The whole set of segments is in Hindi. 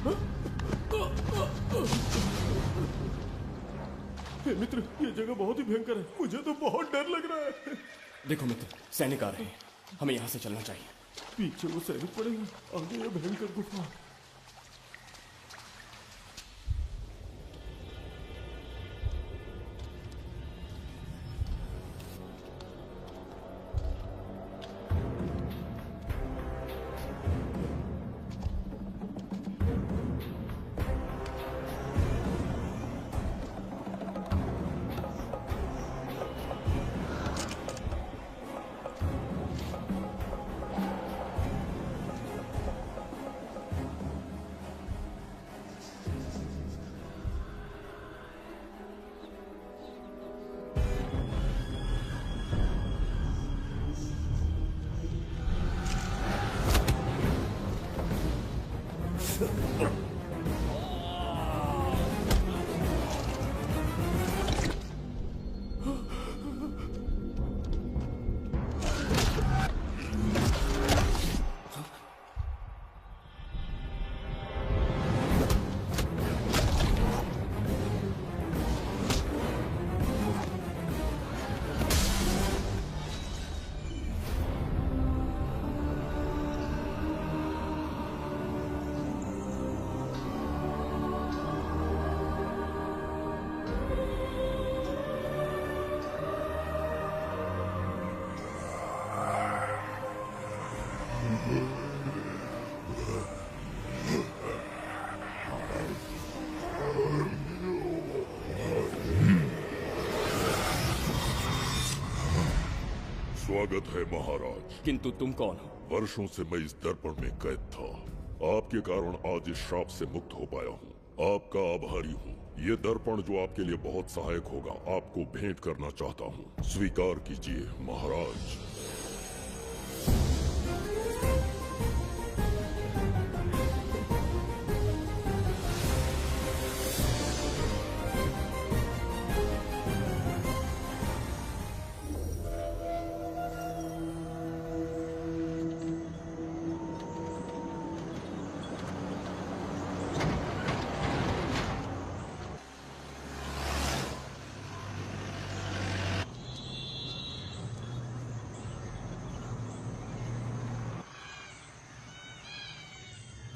हे मित्र, ये जगह बहुत ही भयंकर है। मुझे तो बहुत डर लग रहा है। देखो मित्र, सैनिक आ रहे हैं। हमें यहाँ से चलना चाहिए। पीछे वो सैनिक पड़ेगा, आगे ये भयंकर गुफा। स्वागत है महाराज। किंतु तुम कौन हो? वर्षों से मैं इस दर्पण में कैद था। आपके कारण आज इस श्राप से मुक्त हो पाया हूँ। आपका आभारी हूँ। ये दर्पण जो आपके लिए बहुत सहायक होगा, आपको भेंट करना चाहता हूँ। स्वीकार कीजिए महाराज।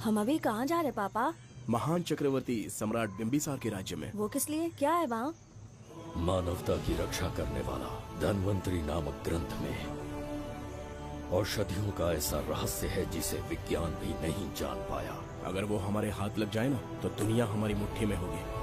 हम अभी कहाँ जा रहे पापा? महान चक्रवर्ती सम्राट बिंबिसार के राज्य में। वो किस लिए? क्या है वहाँ? मानवता की रक्षा करने वाला धन्वंतरी नामक ग्रंथ में औषधियों का ऐसा रहस्य है जिसे विज्ञान भी नहीं जान पाया। अगर वो हमारे हाथ लग जाए ना, तो दुनिया हमारी मुट्ठी में होगी।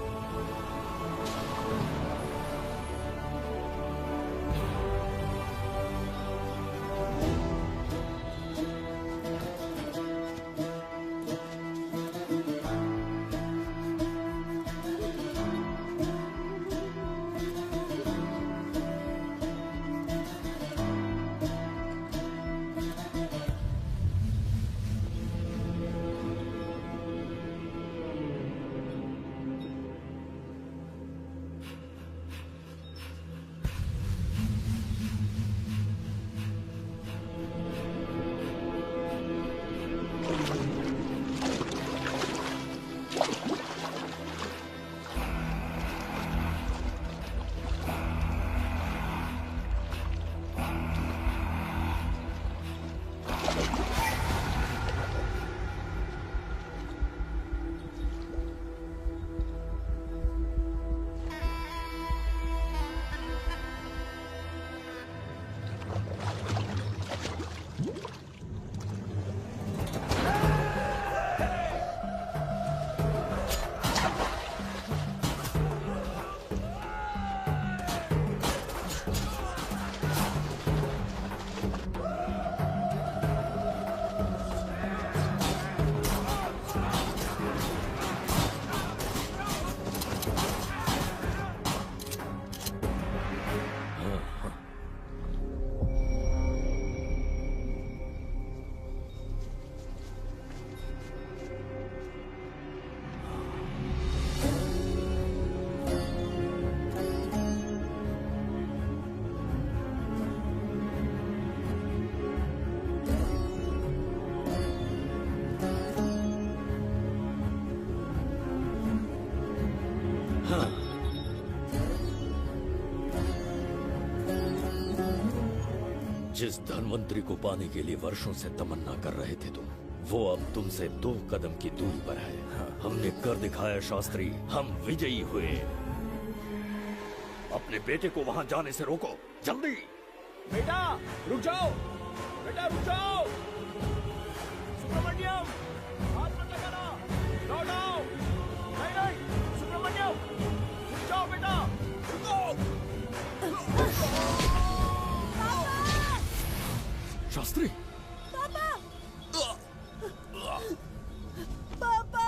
जिस धनवंतरी को पाने के लिए वर्षों से तमन्ना कर रहे थे तुम, वो अब तुमसे 2 कदम की दूरी पर है। हमने कर दिखाया शास्त्री, हम विजयी हुए। अपने बेटे को वहां जाने से रोको, जल्दी। बेटा रुक जाओ, बेटा रुक जाओ। सुब्रमण्यम, हाथ मत लगाना, लौट आओ। नहीं नहीं सुब्रमण्यम, रुक जाओ बेटा, रुको। शास्त्री, पापा पापा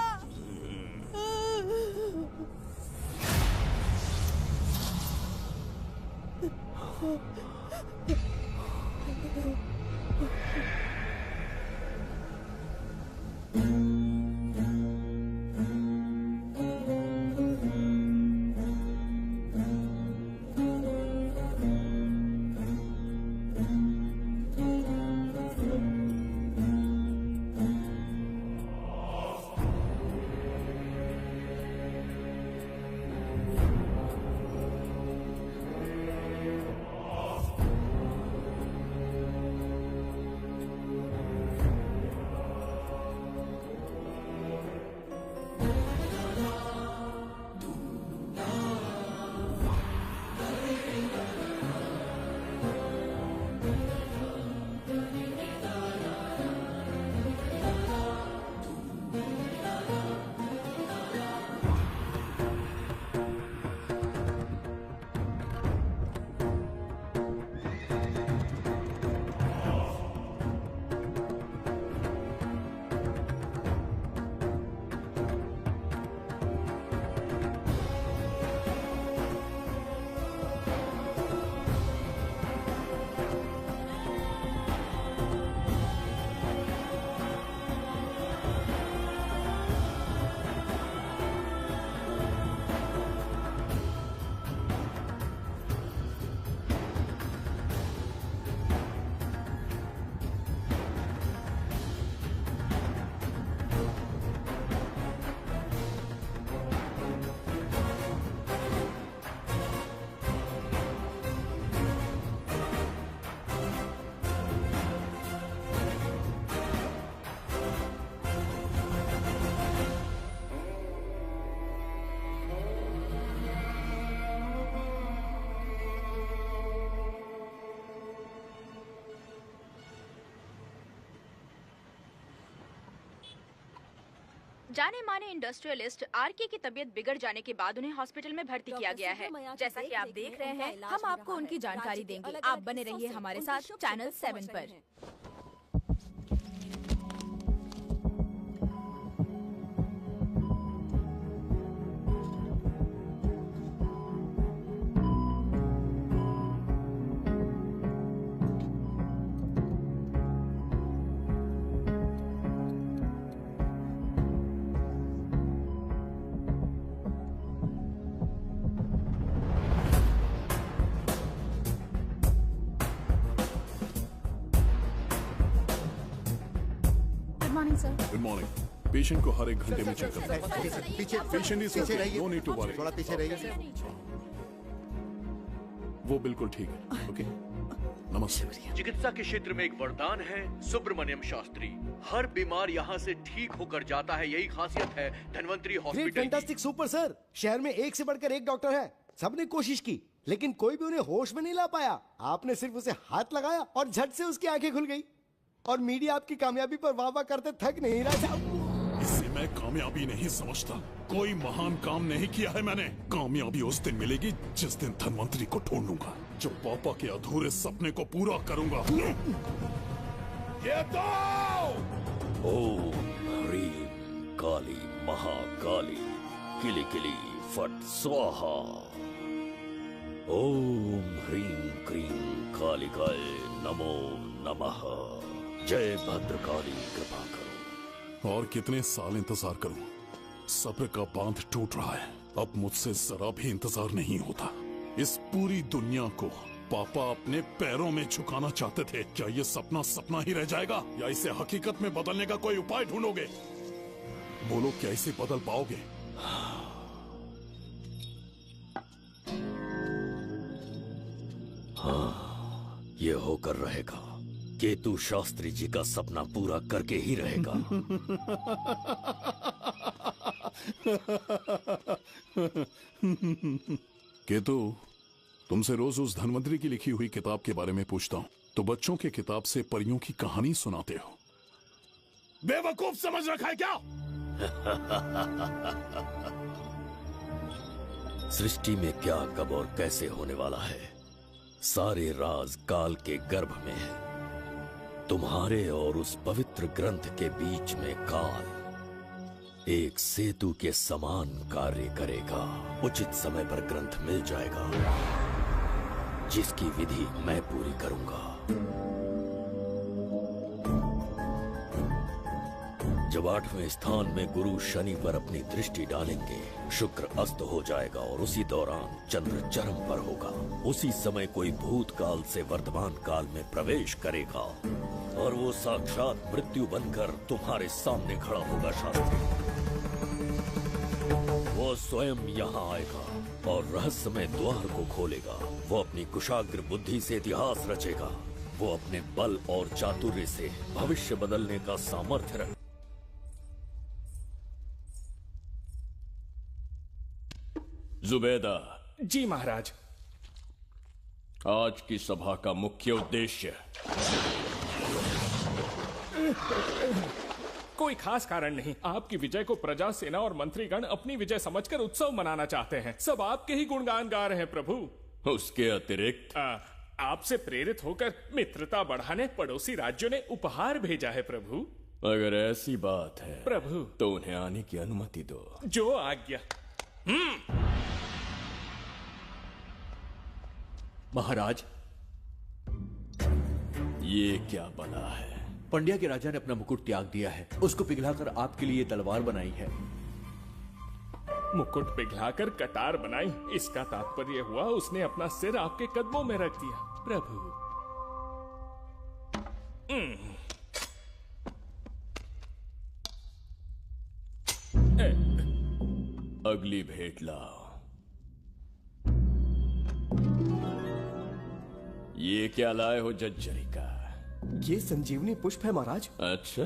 जाने माने इंडस्ट्रियलिस्ट आरके की तबीयत बिगड़ जाने के बाद उन्हें हॉस्पिटल में भर्ती किया गया है। जैसा कि आप देख रहे हैं, हम आपको उनकी जानकारी देंगे। आप बने रहिए हमारे साथ चैनल 7 पर। Good morning. पेशेंट को हर 1 घंटे में चेक करते हैं। पीछे पेशेंट इज पीछे रहिए, नो नीड टू वरी। थोड़ा पीछे रहिए। वो बिल्कुल ठीक है। ओके, नमस्ते। चिकित्सा के क्षेत्र में एक वरदान है सुब्रमण्यम शास्त्री। हर बीमार यहाँ से ठीक होकर जाता है, यही खासियत है धनवंतरी ग्रेट, हॉस्पिटल की। Fantastic, super sir. शहर में एक से बढ़कर एक डॉक्टर है। सबने कोशिश की, लेकिन कोई भी उन्हें होश में नहीं ला पाया। आपने सिर्फ उसे हाथ लगाया और झट से उसकी आंखें खुल गई। और मीडिया आपकी कामयाबी पर वाह वाह करते थक नहीं रहा। इसे मैं कामयाबी नहीं समझता। कोई महान काम नहीं किया है मैंने। कामयाबी उस दिन मिलेगी जिस दिन धनवंतरी को ढूंढूंगा, जो पापा के अधूरे सपने को पूरा करूंगा। ये तो ओम ह्रीं काली महाकाली किली किली फट स्वाहा। ओम ह्रीं क्रीं कालिकाय नमो नमः। जय भद्रकाली, कृपा करो। और कितने साल इंतजार करूं? सब्र का बांध टूट रहा है। अब मुझसे जरा भी इंतजार नहीं होता। इस पूरी दुनिया को पापा अपने पैरों में झुकाना चाहते थे। क्या ये सपना सपना ही रह जाएगा, या इसे हकीकत में बदलने का कोई उपाय ढूंढोगे? बोलो, क्या इसे बदल पाओगे? हाँ, ये होकर रहेगा। केतु शास्त्री जी का सपना पूरा करके ही रहेगा। केतु, तुमसे रोज उस धनवंतरी की लिखी हुई किताब के बारे में पूछता हूँ तो बच्चों के किताब से परियों की कहानी सुनाते हो। बेवकूफ समझ रखा है क्या? सृष्टि में क्या, कब और कैसे होने वाला है, सारे राज काल के गर्भ में है। तुम्हारे और उस पवित्र ग्रंथ के बीच में काल एक सेतु के समान कार्य करेगा। उचित समय पर ग्रंथ मिल जाएगा, जिसकी विधि मैं पूरी करूंगा। जब 8वें स्थान में गुरु शनि पर अपनी दृष्टि डालेंगे, शुक्र अस्त हो जाएगा और उसी दौरान चंद्र चरम पर होगा। उसी समय कोई भूतकाल से वर्तमान काल में प्रवेश करेगा और वो साक्षात मृत्यु बनकर तुम्हारे सामने खड़ा होगा। शास्त्री, वो स्वयं यहाँ आएगा और रहस्यमय द्वार को खोलेगा। वो अपनी कुशाग्र बुद्धि से इतिहास रचेगा। वो अपने बल और चातुर्य से भविष्य बदलने का सामर्थ्य रख। जुबेदा। जी महाराज। आज की सभा का मुख्य उद्देश्य कोई खास कारण नहीं। आपकी विजय को प्रजा, सेना और मंत्रीगण अपनी विजय समझकर उत्सव मनाना चाहते हैं। सब आपके ही गुणगान गा रहे हैं प्रभु। उसके अतिरिक्त आपसे प्रेरित होकर मित्रता बढ़ाने पड़ोसी राज्यों ने उपहार भेजा है प्रभु। अगर ऐसी बात है प्रभु तो उन्हें आने की अनुमति दो। जो आज्ञा। महाराज, ये क्या बला है? पंड्या के राजा ने अपना मुकुट त्याग दिया है। उसको पिघलाकर आपके लिए तलवार बनाई है। मुकुट पिघलाकर कटार बनाई, इसका तात्पर्य हुआ उसने अपना सिर आपके कदमों में रख दिया प्रभु। अगली भेंट लाओ। ये क्या लाए हो जज्जरी का? ये संजीवनी पुष्प है महाराज। अच्छा।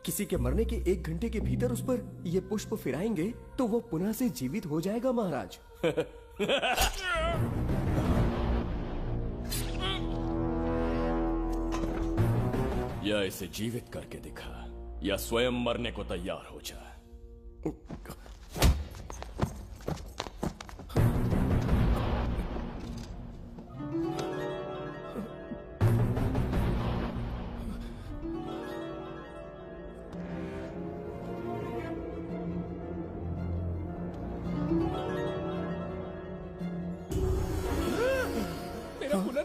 किसी के मरने के 1 घंटे के भीतर उस पर ये पुष्प फिराएंगे तो वो पुनः से जीवित हो जाएगा महाराज। या इसे जीवित करके दिखा या स्वयं मरने को तैयार हो जा।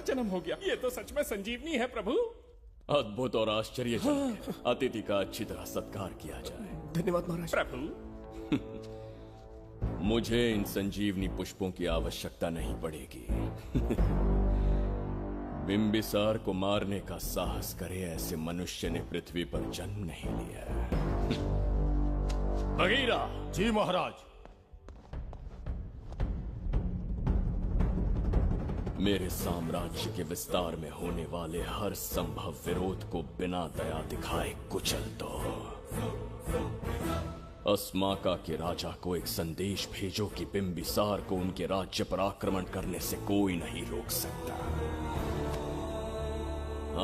जन्म हो गया। ये तो सच में संजीवनी है प्रभु। अद्भुत और आश्चर्यजनक। अतिथि का अच्छी तरह सत्कार किया जाए। धन्यवाद महाराज। प्रभु, मुझे इन संजीवनी पुष्पों की आवश्यकता नहीं पड़ेगी। बिंबिसार को मारने का साहस करे ऐसे मनुष्य ने पृथ्वी पर जन्म नहीं लिया। बगीरा। जी महाराज। मेरे साम्राज्य के विस्तार में होने वाले हर संभव विरोध को बिना दया दिखाए कुचल दो। अस्माका के राजा को एक संदेश भेजो कि बिंबिसार को उनके राज्य पर आक्रमण करने से कोई नहीं रोक सकता।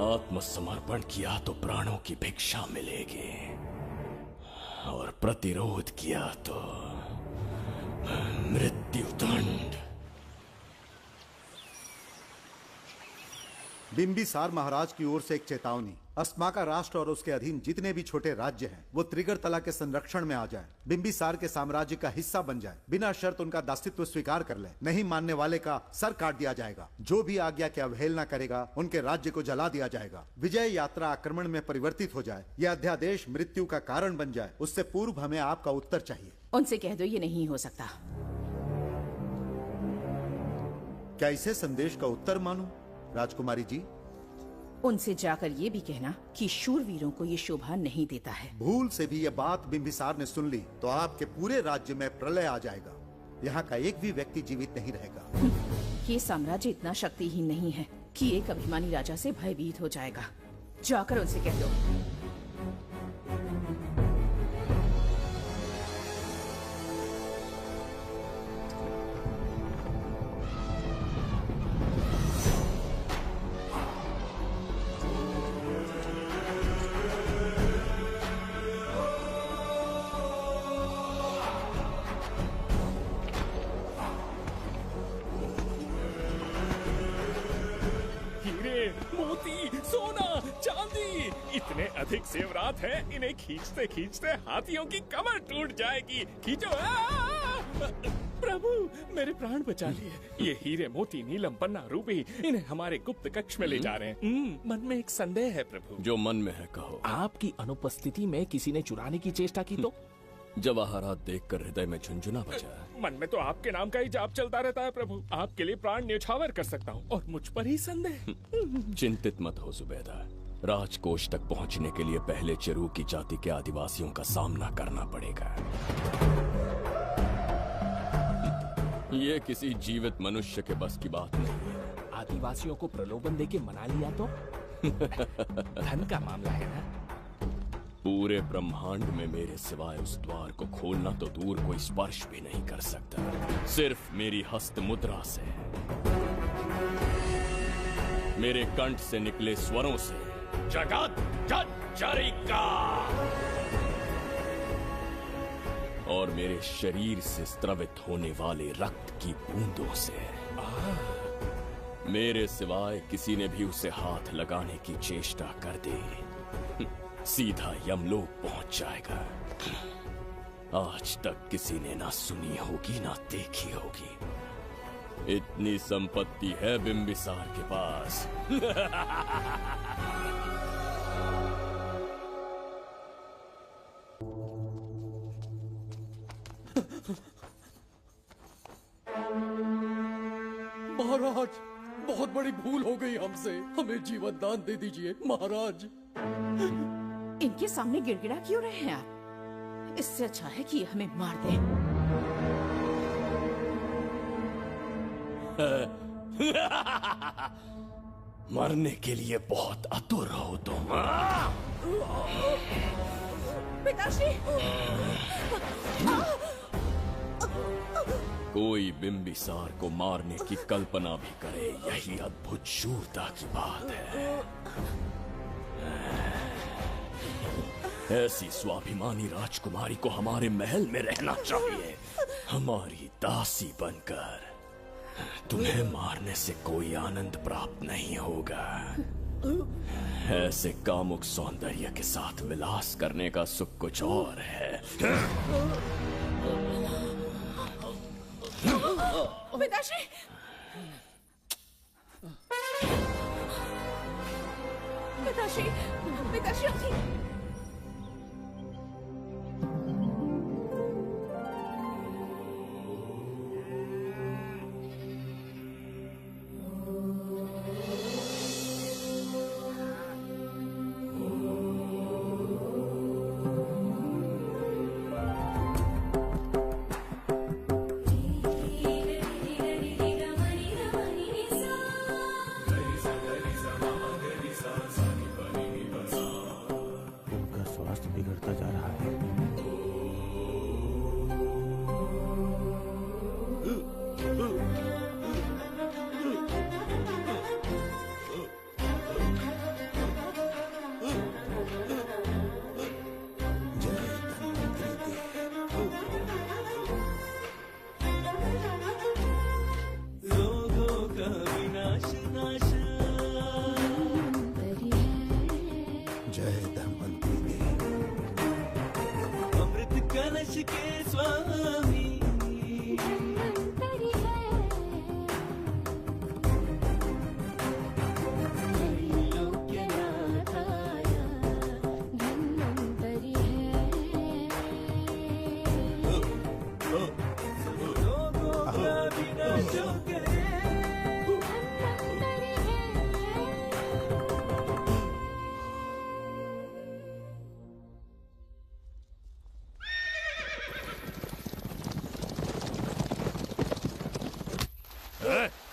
आत्मसमर्पण किया तो प्राणों की भिक्षा मिलेगी और प्रतिरोध किया तो मृत्युदंड। बिंबिसार महाराज की ओर से एक चेतावनी। अस्माका राष्ट्र और उसके अधीन जितने भी छोटे राज्य हैं, वो त्रिगर्तला के संरक्षण में आ जाएं, बिंबिसार के साम्राज्य का हिस्सा बन जाए, बिना शर्त उनका दासत्व स्वीकार कर ले। नहीं मानने वाले का सर काट दिया जाएगा। जो भी आज्ञा की अवहेलना करेगा उनके राज्य को जला दिया जाएगा। विजय यात्रा आक्रमण में परिवर्तित हो जाए, यह अध्यादेश मृत्यु का कारण बन जाए, उससे पूर्व हमें आपका उत्तर चाहिए। उनसे कह दो ये नहीं हो सकता। क्या इसे संदेश का उत्तर मानूं? राजकुमारी जी, उनसे जाकर ये भी कहना कि शूरवीरों को ये शोभा नहीं देता है। भूल से भी ये बात बिंबिसार ने सुन ली तो आपके पूरे राज्य में प्रलय आ जाएगा। यहाँ का एक भी व्यक्ति जीवित नहीं रहेगा। ये साम्राज्य इतना शक्तिहीन नहीं है कि एक अभिमानी राजा से भयभीत हो जाएगा। जाकर उनसे कह दो। हीरे, मोती, सोना, चांदी, इतने अधिक जेवरात हैं, इन्हें खींचते खींचते हाथियों की कमर टूट जाएगी। खींचो। प्रभु, मेरे प्राण बचा लिए। ये हीरे, मोती, नीलम, पन्ना, रूबी, इन्हें हमारे गुप्त कक्ष में ले जा रहे हैं। मन में एक संदेह है प्रभु। जो मन में है कहो। आपकी अनुपस्थिति में किसी ने चुराने की चेष्टा की तो? जवाहरात देखकर हृदय में झुंझुना बजा। मन में तो आपके नाम का ही जाप चलता रहता है प्रभु। आपके लिए प्राण न्यौछावर कर सकता हूँ और मुझ पर ही संदेह। चिंतित मत हो जुबैदा। राजकोष तक पहुँचने के लिए पहले चेरूकी जाति के आदिवासियों का सामना करना पड़ेगा। ये किसी जीवित मनुष्य के बस की बात नहीं है। आदिवासियों को प्रलोभन देके मना लिया तो? धन का मामला है ना? पूरे ब्रह्मांड में मेरे सिवाय उस द्वार को खोलना तो दूर कोई स्पर्श भी नहीं कर सकता। सिर्फ मेरी हस्त मुद्रा से, मेरे कंठ से निकले स्वरों से जगत जर्जरिका और मेरे शरीर से स्रवित होने वाले रक्त की बूंदों से मेरे सिवाय किसी ने भी उसे हाथ लगाने की चेष्टा कर दी, सीधा यमलोक पहुंच जाएगा। आज तक किसी ने ना सुनी होगी ना देखी होगी। इतनी संपत्ति है बिंबिसार के पास। महाराज, बहुत बड़ी भूल हो गई हमसे। हमें जीवन दान दे दीजिए महाराज। इनके सामने गिड़गिड़ा क्यों रहे हैं आप? इससे अच्छा है कि ये हमें मार दें। मरने के लिए बहुत आतुर हो तुम। पिताश्री! कोई बिंबिसार को मारने की कल्पना भी करे, यही अद्भुत शूरता की बात है। ऐसी स्वाभिमानी राजकुमारी को हमारे महल में रहना चाहिए, हमारी दासी बनकर। तुम्हें मारने से कोई आनंद प्राप्त नहीं होगा। ऐसे कामुक सौंदर्य के साथ विलास करने का सुख कुछ और है। पिताश्री! पिताश्री! पिताश्री!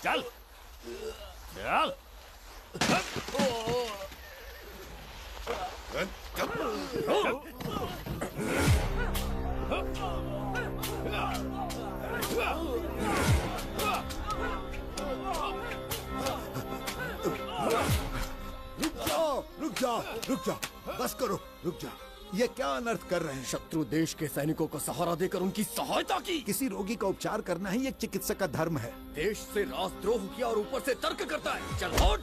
चल चल। रुक जाओ, बस करो, रुक जाओ। ये क्या अनर्थ कर रहे हैं? शत्रु देश के सैनिकों को सहारा देकर उनकी सहायता की। किसी रोगी का उपचार करना ही एक चिकित्सक का धर्म है। देश से राजद्रोह किया और ऊपर से तर्क करता है। चल हट!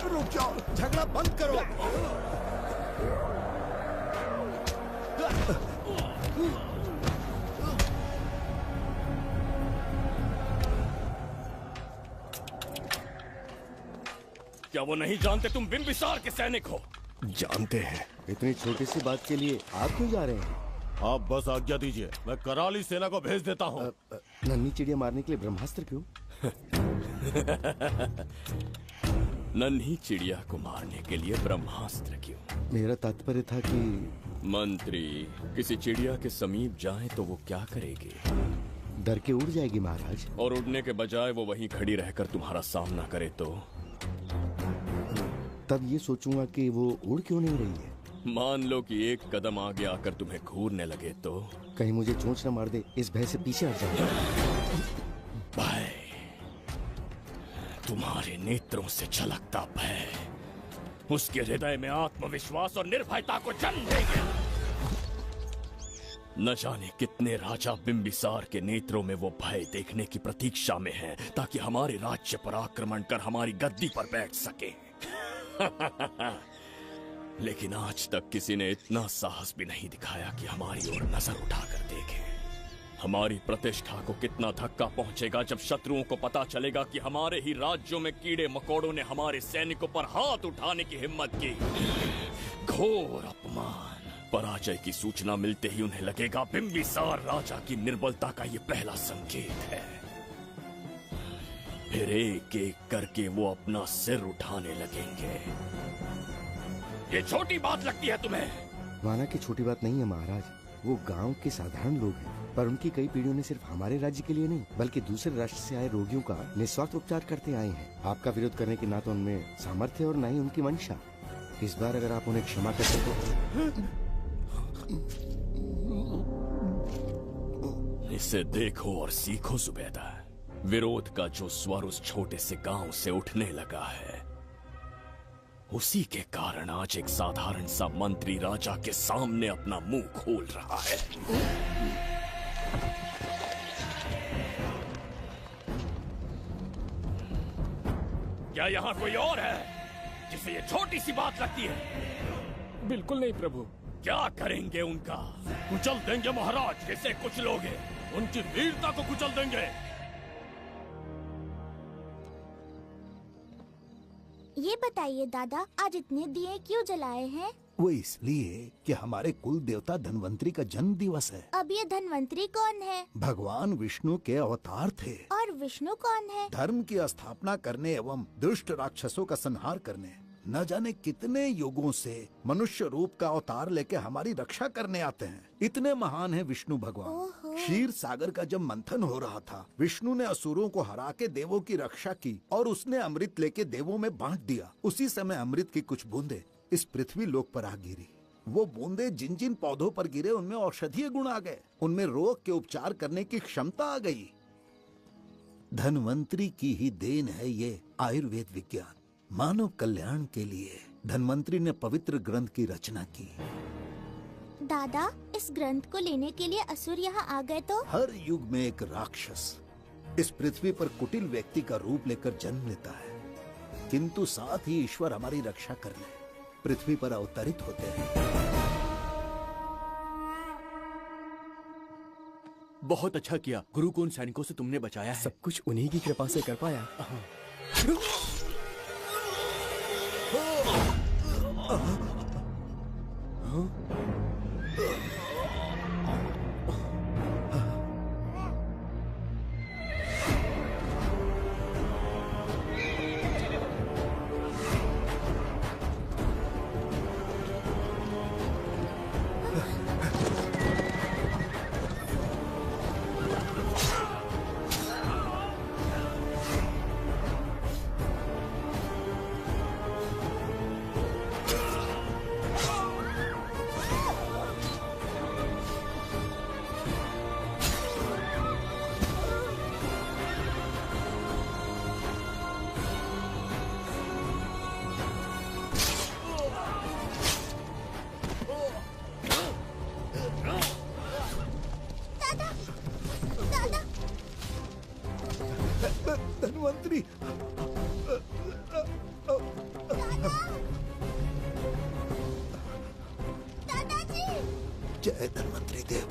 रुक जाओ, झगड़ा बंद करो। क्या वो नहीं जानते तुम बिंबिसार के सैनिक हो? जानते हैं। इतनी छोटी सी बात के लिए आप क्यों जा रहे हैं? आप बस आज्ञा दीजिए, मैं कराली सेना को भेज देता हूँ। नन्ही चिड़िया मारने के लिए ब्रह्मास्त्र क्यों? नन्ही चिड़िया को मारने के लिए ब्रह्मास्त्र क्यों? मेरा तात्पर्य था कि मंत्री किसी चिड़िया के समीप जाए तो वो क्या करेगी? डर के उड़ जाएगी महाराज। और उड़ने के बजाय वो वहीं खड़ी रहकर तुम्हारा सामना करे तो? तब ये सोचूंगा कि वो उड़ क्यों नहीं रही है। मान लो कि एक कदम आगे आकर तुम्हें घूरने लगे तो? कहीं मुझे चोंच न मार दे, इस भय से पीछे हट जाऊंगा। भय, तुम्हारे नेत्रों से झलकता भय उसके हृदय में आत्मविश्वास और निर्भयता को जन्म देंगे। न जाने कितने राजा बिंबिसार के नेत्रों में वो भय देखने की प्रतीक्षा में हैं, ताकि हमारे राज्य पर आक्रमण कर हमारी गद्दी पर बैठ सके। लेकिन आज तक किसी ने इतना साहस भी नहीं दिखाया कि हमारी ओर नजर उठाकर देखे। हमारी प्रतिष्ठा को कितना धक्का पहुंचेगा जब शत्रुओं को पता चलेगा कि हमारे ही राज्यों में कीड़े मकोड़ों ने हमारे सैनिकों पर हाथ उठाने की हिम्मत की। घोर अपमान। पराजय की सूचना मिलते ही उन्हें लगेगा बिंबिसार राजा की निर्बलता का ये पहला संकेत है। फिर एक एक करके वो अपना सिर उठाने लगेंगे। ये छोटी बात लगती है तुम्हें? माना कि छोटी बात नहीं है महाराज। वो गांव के साधारण लोग हैं, पर उनकी कई पीढ़ियों ने सिर्फ हमारे राज्य के लिए नहीं बल्कि दूसरे राष्ट्र से आए रोगियों का निस्वार्थ उपचार करते आए हैं। आपका विरोध करने की ना तो उनमें सामर्थ्य और ना ही उनकी मंशा। इस बार अगर आप उन्हें क्षमा कर सको। इसे देखो और सीखो जुबैदा। विरोध का जो स्वर उस छोटे से गांव से उठने लगा है, उसी के कारण आज एक साधारण सा मंत्री राजा के सामने अपना मुंह खोल रहा है। क्या यहाँ कोई और है जिसे ये छोटी सी बात लगती है? बिल्कुल नहीं प्रभु। क्या करेंगे उनका? कुचल देंगे महाराज। कैसे कुचलोगे? उनकी वीरता को कुचल देंगे। ये बताइए दादा, आज इतने दिए क्यों जलाए हैं? वो इसलिए कि हमारे कुल देवता धन्वंतरी का जन्म दिवस है। अब ये धन्वंतरी कौन है? भगवान विष्णु के अवतार थे। और विष्णु कौन है? धर्म की स्थापना करने एवं दुष्ट राक्षसों का संहार करने। न जाने कितने युगों से मनुष्य रूप का अवतार लेके हमारी रक्षा करने आते हैं। इतने महान है विष्णु भगवान। क्षीर सागर का जब मंथन हो रहा था, विष्णु ने असुरों को हरा के देवों की रक्षा की और उसने अमृत लेके देवों में बांट दिया। उसी समय अमृत की कुछ बूंदे इस पृथ्वी लोक पर आ गिरी। वो बूंदे जिन जिन पौधों पर गिरे उनमें औषधीय गुण आ गए, उनमें रोग के उपचार करने की क्षमता आ गई। धन्वंतरी की ही देन है ये आयुर्वेद विज्ञान। मानव कल्याण के लिए धन्वंतरी ने पवित्र ग्रंथ की रचना की। दादा, इस ग्रंथ को लेने के लिए असुर यहाँ आ गए तो? हर युग में एक राक्षस इस पृथ्वी पर कुटिल व्यक्ति का रूप लेकर जन्म लेता है, किंतु साथ ही ईश्वर हमारी रक्षा करने पृथ्वी पर अवतरित होते हैं। बहुत अच्छा किया गुरु को उन सैनिकों से तुमने बचाया है। सब कुछ उन्हीं की कृपा से कर पाया। जय धन्वंतरी देव।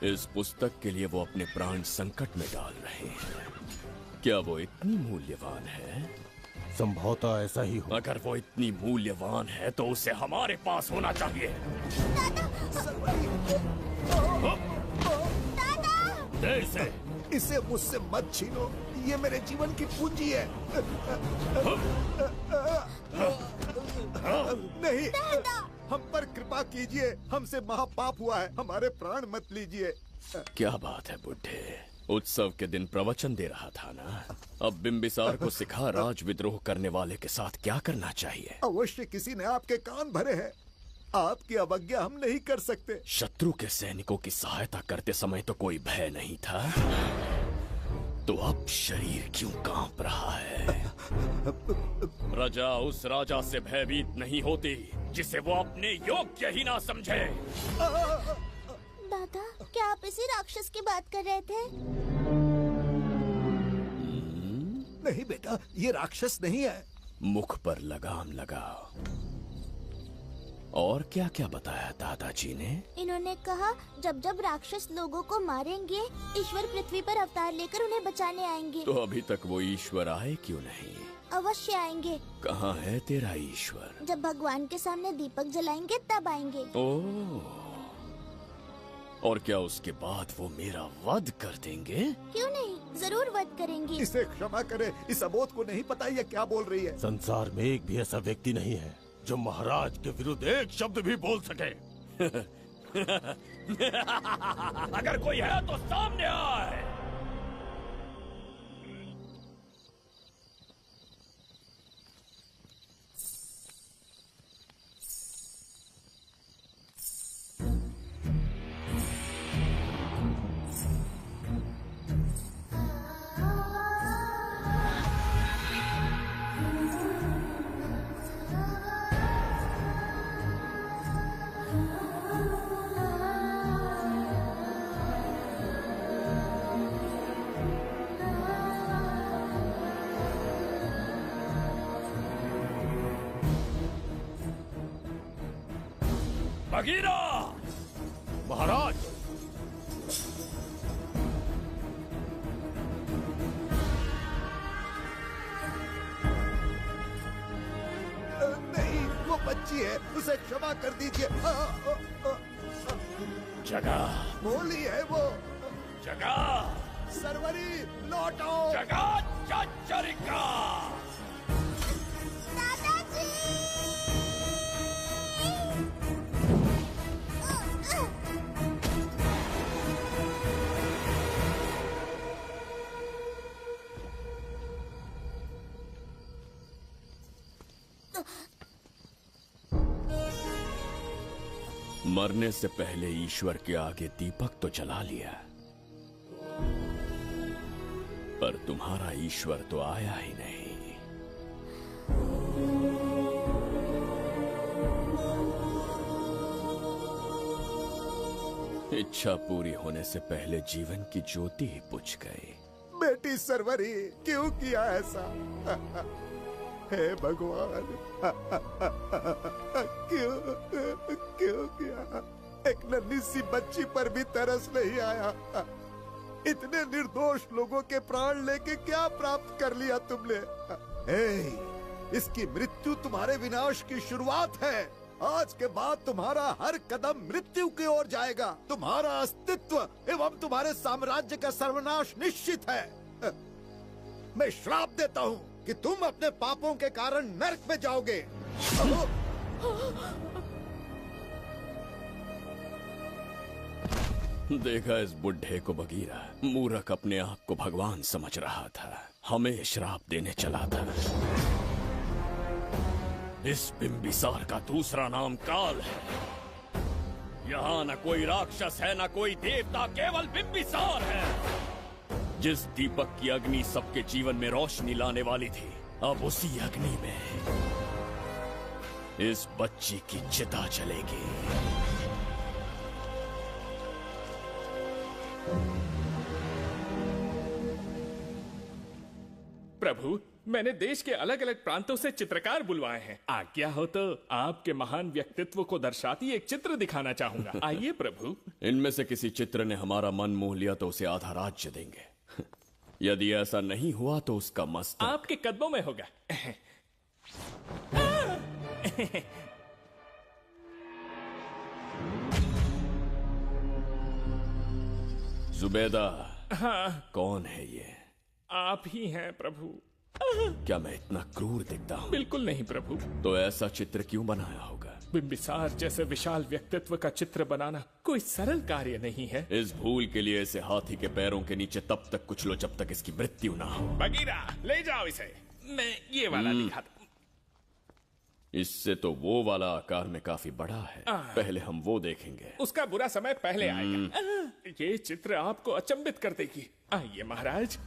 इस पुस्तक के लिए वो अपने प्राण संकट में डाल रहे हैं। क्या वो इतनी मूल्यवान है? संभवतः ऐसा ही हो। अगर वो इतनी मूल्यवान है तो उसे हमारे पास होना चाहिए। दे इसे। इसे मुझसे मत छीनो, ये मेरे जीवन की पूंजी है। नहीं, हम पर कृपा कीजिए, हमसे महापाप हुआ है, हमारे प्राण मत लीजिए। क्या बात है बुड्ढे, उत्सव के दिन प्रवचन दे रहा था ना। अब बिंबिसार को सिखा राज विद्रोह करने वाले के साथ क्या करना चाहिए। अवश्य किसी ने आपके कान भरे हैं, आपकी अवज्ञा हम नहीं कर सकते। शत्रु के सैनिकों की सहायता करते समय तो कोई भय नहीं था, तो अब शरीर क्यों कांप रहा है? प्रजा उस राजा से भयभीत नहीं होती जिसे वो अपने योग्य ही ना समझे। दादा, क्या आप इसी राक्षस की बात कर रहे थे? नहीं बेटा, ये राक्षस नहीं है। मुख पर लगाम लगाओ। और क्या क्या बताया दादाजी ने? इन्होंने कहा जब जब राक्षस लोगों को मारेंगे, ईश्वर पृथ्वी पर अवतार लेकर उन्हें बचाने आएंगे। तो अभी तक वो ईश्वर आए क्यों नहीं? अवश्य आएंगे। कहाँ है तेरा ईश्वर? जब भगवान के सामने दीपक जलाएंगे तब आएंगे। ओह, और क्या उसके बाद वो मेरा वध कर देंगे? क्यों नहीं, जरूर वध करेंगे। इसे क्षमा करे, इस अबोध को नहीं पता ये क्या बोल रही है। संसार में एक भी ऐसा व्यक्ति नहीं है जो महाराज के विरुद्ध एक शब्द भी बोल सके। अगर कोई है तो सामने आए। बगीरा! महाराज! नहीं, वो बच्ची है, उसे क्षमा कर दीजिए। जगह बोली है वो। जगह सरवरी लौटो। जगह चरिका। मरने से पहले ईश्वर के आगे दीपक तो जला लिया, पर तुम्हारा ईश्वर तो आया ही नहीं। इच्छा पूरी होने से पहले जीवन की ज्योति ही बुझ गई। बेटी सरवरी, क्यों किया ऐसा? हे भगवान, क्यों किया? एक नन्ही सी बच्ची पर भी तरस नहीं आया। इतने निर्दोष लोगों के प्राण लेके क्या प्राप्त कर लिया तुमने? इसकी मृत्यु तुम्हारे विनाश की शुरुआत है। आज के बाद तुम्हारा हर कदम मृत्यु की ओर जाएगा। तुम्हारा अस्तित्व एवं तुम्हारे साम्राज्य का सर्वनाश निश्चित है। मैं श्राप देता हूँ कि तुम अपने पापों के कारण नरक में जाओगे। देखा इस बुढ़े को बगीरा, मूर्ख अपने आप को भगवान समझ रहा था, हमें श्राप देने चला था। इस बिंबिसार का दूसरा नाम काल है। यहाँ न कोई राक्षस है न कोई देवता, केवल बिंबिसार है। जिस दीपक की अग्नि सबके जीवन में रोशनी लाने वाली थी, अब उसी अग्नि में इस बच्ची की चिता जलेगी। प्रभु, मैंने देश के अलग अलग प्रांतों से चित्रकार बुलवाए हैं। आज्ञा हो तो आपके महान व्यक्तित्व को दर्शाती एक चित्र दिखाना चाहूंगा। आइए प्रभु। इनमें से किसी चित्र ने हमारा मन मोह लिया तो उसे आधा राज्य देंगे। यदि ऐसा नहीं हुआ तो उसका मस्तक आपके कदमों में होगा। जुबैदा। हाँ। कौन है ये? आप ही हैं प्रभु। क्या मैं इतना क्रूर दिखता हूँ? बिल्कुल नहीं प्रभु। तो ऐसा चित्र क्यों बनाया होगा? बिंबिसार जैसे विशाल व्यक्तित्व का चित्र बनाना कोई सरल कार्य नहीं है। इस भूल के लिए इसे हाथी के पैरों के नीचे तब तक कुचलो जब तक इसकी मृत्यु ना हो। बगीरा, ले जाओ इसे। मैं ये वाला दिखाता। इससे तो वो वाला आकार में काफी बड़ा है। पहले हम वो देखेंगे। उसका बुरा समय पहले आएगा। ये चित्र आपको अचंभित कर देगी। आइए महाराज।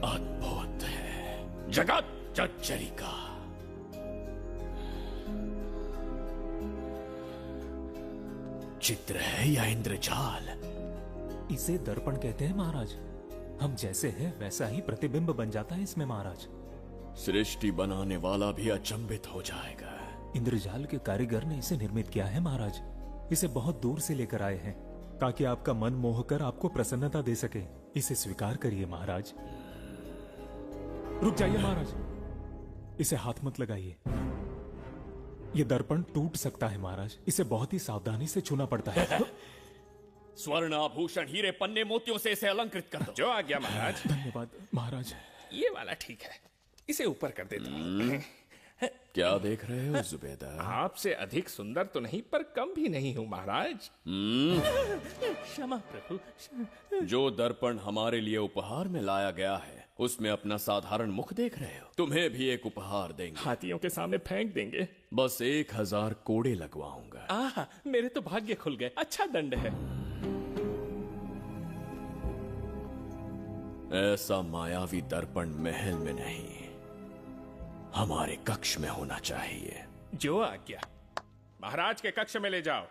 अद्भुत है। जगत जज्जरी का चित्र है या इंद्रजाल? इसे दर्पण कहते हैं महाराज। हम जैसे हैं वैसा ही प्रतिबिंब बन जाता है इसमें महाराज। सृष्टि बनाने वाला भी अचंभित हो जाएगा। इंद्रजाल के कारीगर ने इसे निर्मित किया है महाराज। इसे बहुत दूर से लेकर आए हैं ताकि आपका मन मोह कर आपको प्रसन्नता दे सके। इसे स्वीकार करिए महाराज। रुक जाइए महाराज, इसे हाथ मत लगाइए। ये दर्पण टूट सकता है महाराज। इसे बहुत ही सावधानी से छूना पड़ता है। स्वर्ण आभूषण हीरे पन्ने मोतियों से इसे अलंकृत कर दो। जो आ गया महाराज। धन्यवाद महाराज। ये वाला ठीक है, इसे ऊपर कर देता हूं। क्या देख रहे हो जुबैदा? आपसे अधिक सुंदर तो नहीं पर कम भी नहीं हूं महाराज। क्षमा प्रभु। जो दर्पण हमारे लिए उपहार में लाया गया है उसमें अपना साधारण मुख देख रहे हो? तुम्हें भी एक उपहार देंगे। हाथियों के सामने फेंक देंगे। बस 1000 कोड़े लगवाऊंगा। मेरे तो भाग्य खुल गए। अच्छा दंड है। ऐसा मायावी दर्पण महल में नहीं, हमारे कक्ष में होना चाहिए। जो आज्ञा। महाराज के कक्ष में ले जाओ।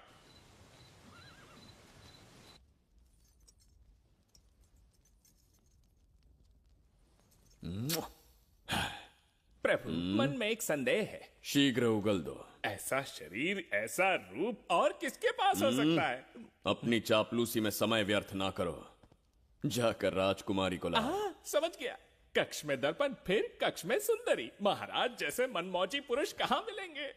प्रभु, मन में एक संदेह है। शीघ्र उगल दो। ऐसा शरीर, ऐसा रूप और किसके पास हो सकता है? अपनी चापलूसी में समय व्यर्थ ना करो। जाकर राजकुमारी को लाओ। समझ गया। कक्ष में दर्पण, फिर कक्ष में सुंदरी। महाराज जैसे मनमौजी पुरुष कहां मिलेंगे?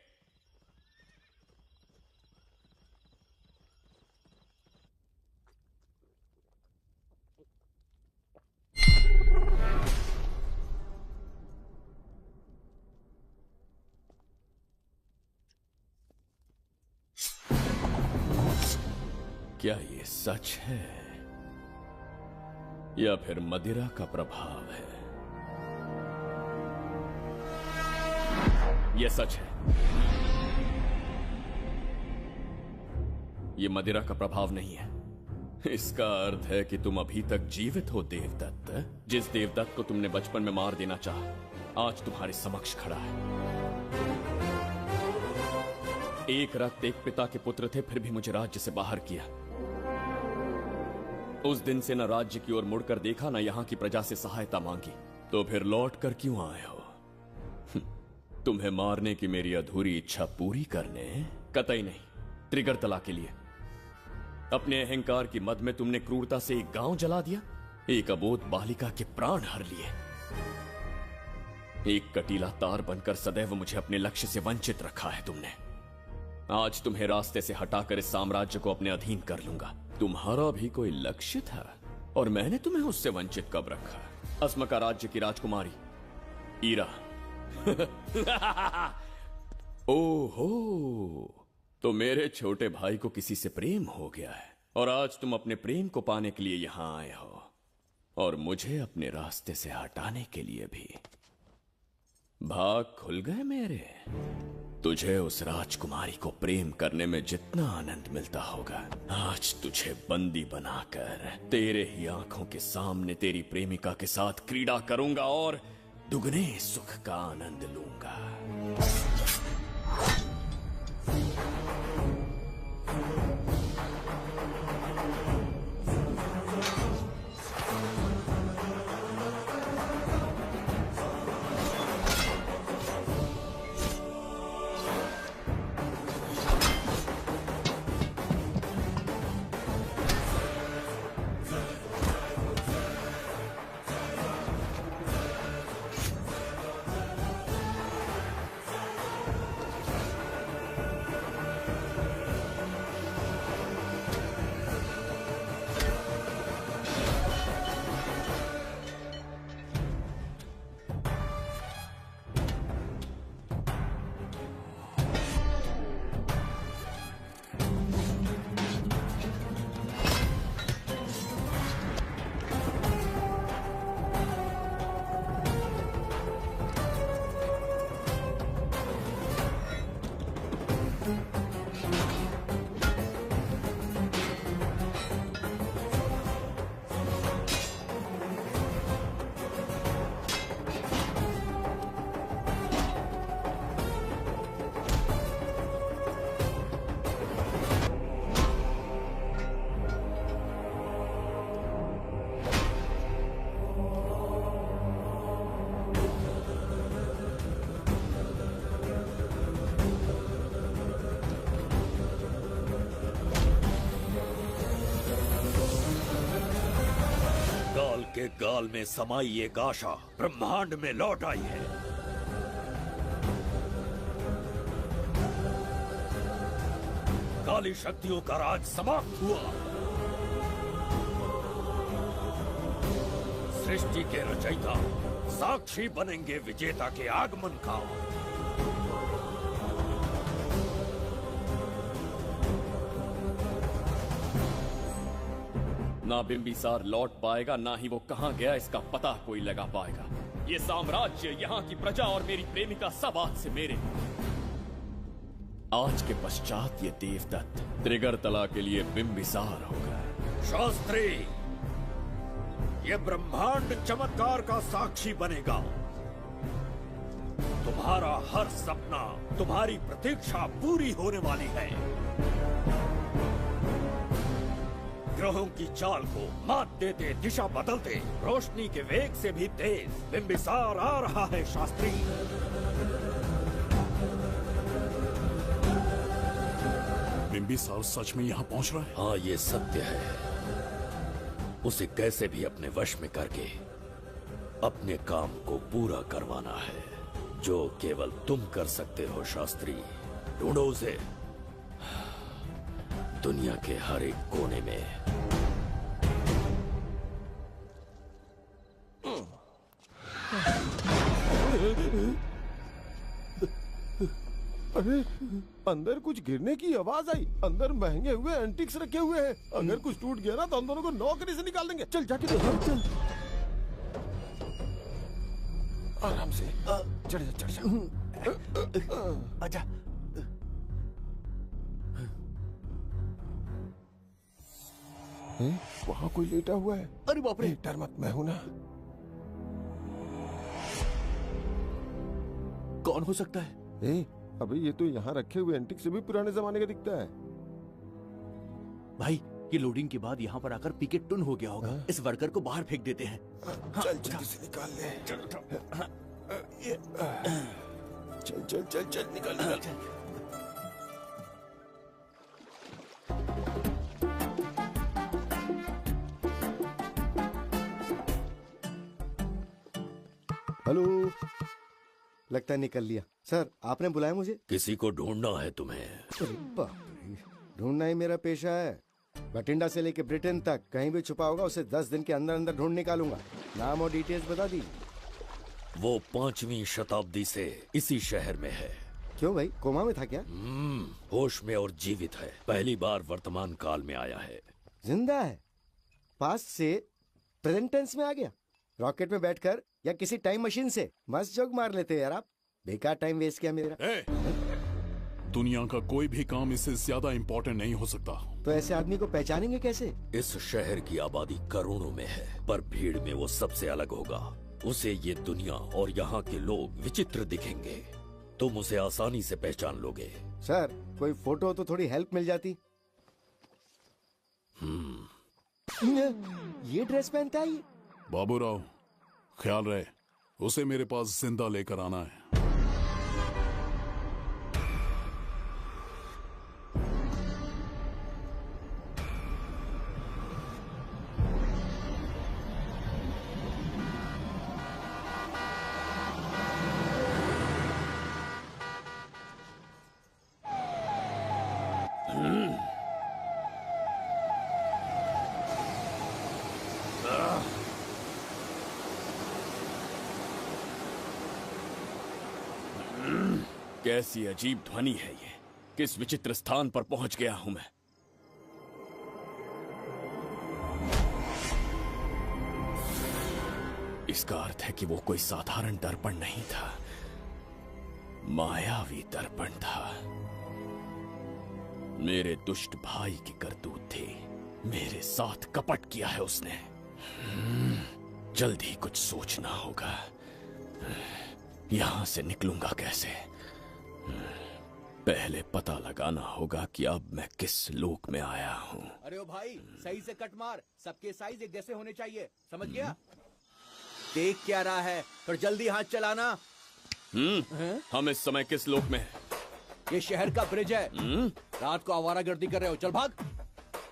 क्या ये सच है या फिर मदिरा का प्रभाव है? ये सच है। ये मदिरा का प्रभाव नहीं है। इसका अर्थ है कि तुम अभी तक जीवित हो देवदत्त। जिस देवदत्त को तुमने बचपन में मार देना चाहा, आज तुम्हारे समक्ष खड़ा है। एक रक्त एक पिता के पुत्र थे, फिर भी मुझे राज्य से बाहर किया। उस दिन से न राज्य की ओर मुड़कर देखा, न यहां की प्रजा से सहायता मांगी। तो फिर लौट कर क्यों आए हो? तुम्हें मारने की मेरी अधूरी इच्छा पूरी करने? कतई नहीं, त्रिगर्तला के लिए। अपने अहंकार की मद में तुमने क्रूरता से एक गांव जला दिया, एक अबोध बालिका के प्राण हर लिए। एक कटीला तार बनकर सदैव मुझे अपने लक्ष्य से वंचित रखा है तुमने। आज तुम्हें रास्ते से हटाकर इस साम्राज्य को अपने अधीन कर लूंगा। तुम्हारा भी कोई लक्ष्य था और मैंने तुम्हें उससे वंचित कब रखा? अस्मका राज्य की राजकुमारी ईरा। ओहो, तो मेरे छोटे भाई को किसी से प्रेम हो गया है और आज तुम अपने प्रेम को पाने के लिए यहां आए हो और मुझे अपने रास्ते से हटाने के लिए भी। भाग खुल गए मेरे। तुझे उस राजकुमारी को प्रेम करने में जितना आनंद मिलता होगा, आज तुझे बंदी बनाकर तेरे ही आंखों के सामने तेरी प्रेमिका के साथ क्रीड़ा करूंगा और दुगने सुख का आनंद लूंगा। के गाल में समाई एक आशा ब्रह्मांड में लौट आई है। काली शक्तियों का राज समाप्त हुआ। सृष्टि के रचयिता साक्षी बनेंगे विजेता के आगमन का। ना बिंबिसार लौट पाएगा, ना ही वो कहां गया इसका पता कोई लगा पाएगा। ये साम्राज्य, यहाँ की प्रजा और मेरी प्रेमिका सब आज से मेरे। आज के पश्चात ये देवदत्त त्रिगर्तला के लिए बिंबिसार होगा। शास्त्री, ये ब्रह्मांड चमत्कार का साक्षी बनेगा। तुम्हारा हर सपना, तुम्हारी प्रतीक्षा पूरी होने वाली है। ग्रहों की चाल को मात देते, दिशा बदलते, रोशनी के वेग से भी तेज बिंबिसार आ रहा है। शास्त्री, बिंबिसार सच में यहाँ पहुँच रहा है? हाँ, ये सत्य है। उसे कैसे भी अपने वश में करके अपने काम को पूरा करवाना है, जो केवल तुम कर सकते हो। शास्त्री, ढूंढो उसे दुनिया के हर एक कोने में। अरे, अंदर कुछ गिरने की आवाज आई। अंदर महंगे हुए एंटिक्स रखे हुए हैं। अगर कुछ टूट गया ना तो हम दोनों को नौकरी से निकाल देंगे। चल जाके देख। चल आराम से चढ़ जा, चढ़ जा। आजा। वहाँ कोई लेटा हुआ है। अरे बाप रे! डर मत, मैं हूं ना। कौन हो सकता है? अबे ये तो यहाँ रखे हुए एंटिक से भी पुराने जमाने का दिखता है। भाई, ये लोडिंग के बाद यहाँ पर आकर पिकेट टुन हो गया होगा। इस वर्कर को बाहर फेंक देते हैं। चल जल्दी से निकाल ले। चल चल चल चल निकाल निकाल। हेलो, लगता है निकल लिया। सर, आपने बुलाया मुझे? किसी को ढूंढना है तुम्हें। अरे बाप रे, ढूंढना ही मेरा पेशा है। बठिंडा से लेके ब्रिटेन तक कहीं भी छुपा होगा उसे 10 दिन के अंदर अंदर ढूंढ निकालूंगा। नाम और डिटेल्स बता दीजिए। वो 5वीं शताब्दी से इसी शहर में है। क्यों भाई, कोमा में था क्या? होश में और जीवित है। पहली बार वर्तमान काल में आया है। जिंदा है, पास्ट से प्रेजेंट टेंस में आ गया। रॉकेट में बैठकर या किसी टाइम मशीन से मस्त जोक मार लेते हैं यार आप। बेकार टाइम वेस्ट किया मेरा। दुनिया का कोई भी काम इससे ज्यादा इम्पोर्टेंट नहीं हो सकता। तो ऐसे आदमी को पहचानेंगे कैसे? इस शहर की आबादी करोड़ों में है, पर भीड़ में वो सबसे अलग होगा। उसे ये दुनिया और यहाँ के लोग विचित्र दिखेंगे। तुम उसे आसानी से पहचान लोगे। सर, कोई फोटो हो तो थोड़ी हेल्प मिल जाती। ये ड्रेस पहनता है ये? बाबूराव, ख्याल रहे, उसे मेरे पास जिंदा लेकर आना है। कैसी अजीब ध्वनि है ये। किस विचित्र स्थान पर पहुंच गया हूं मैं। इसका अर्थ है कि वो कोई साधारण दर्पण नहीं था, मायावी दर्पण था। मेरे दुष्ट भाई की करतूत थी। मेरे साथ कपट किया है उसने। जल्द ही कुछ सोचना होगा। यहां से निकलूंगा कैसे? पहले पता लगाना होगा कि अब मैं किस लोक में आया हूँ। अरे ओ भाई, सही से कट मार, सबके साइज एक जैसे होने चाहिए, समझ गया? देख क्या रहा है, पर जल्दी हाथ चलाना। हम इस समय किस लोक में हैं? ये शहर का ब्रिज है। रात को आवारागर्दी कर रहे हो, चल भाग।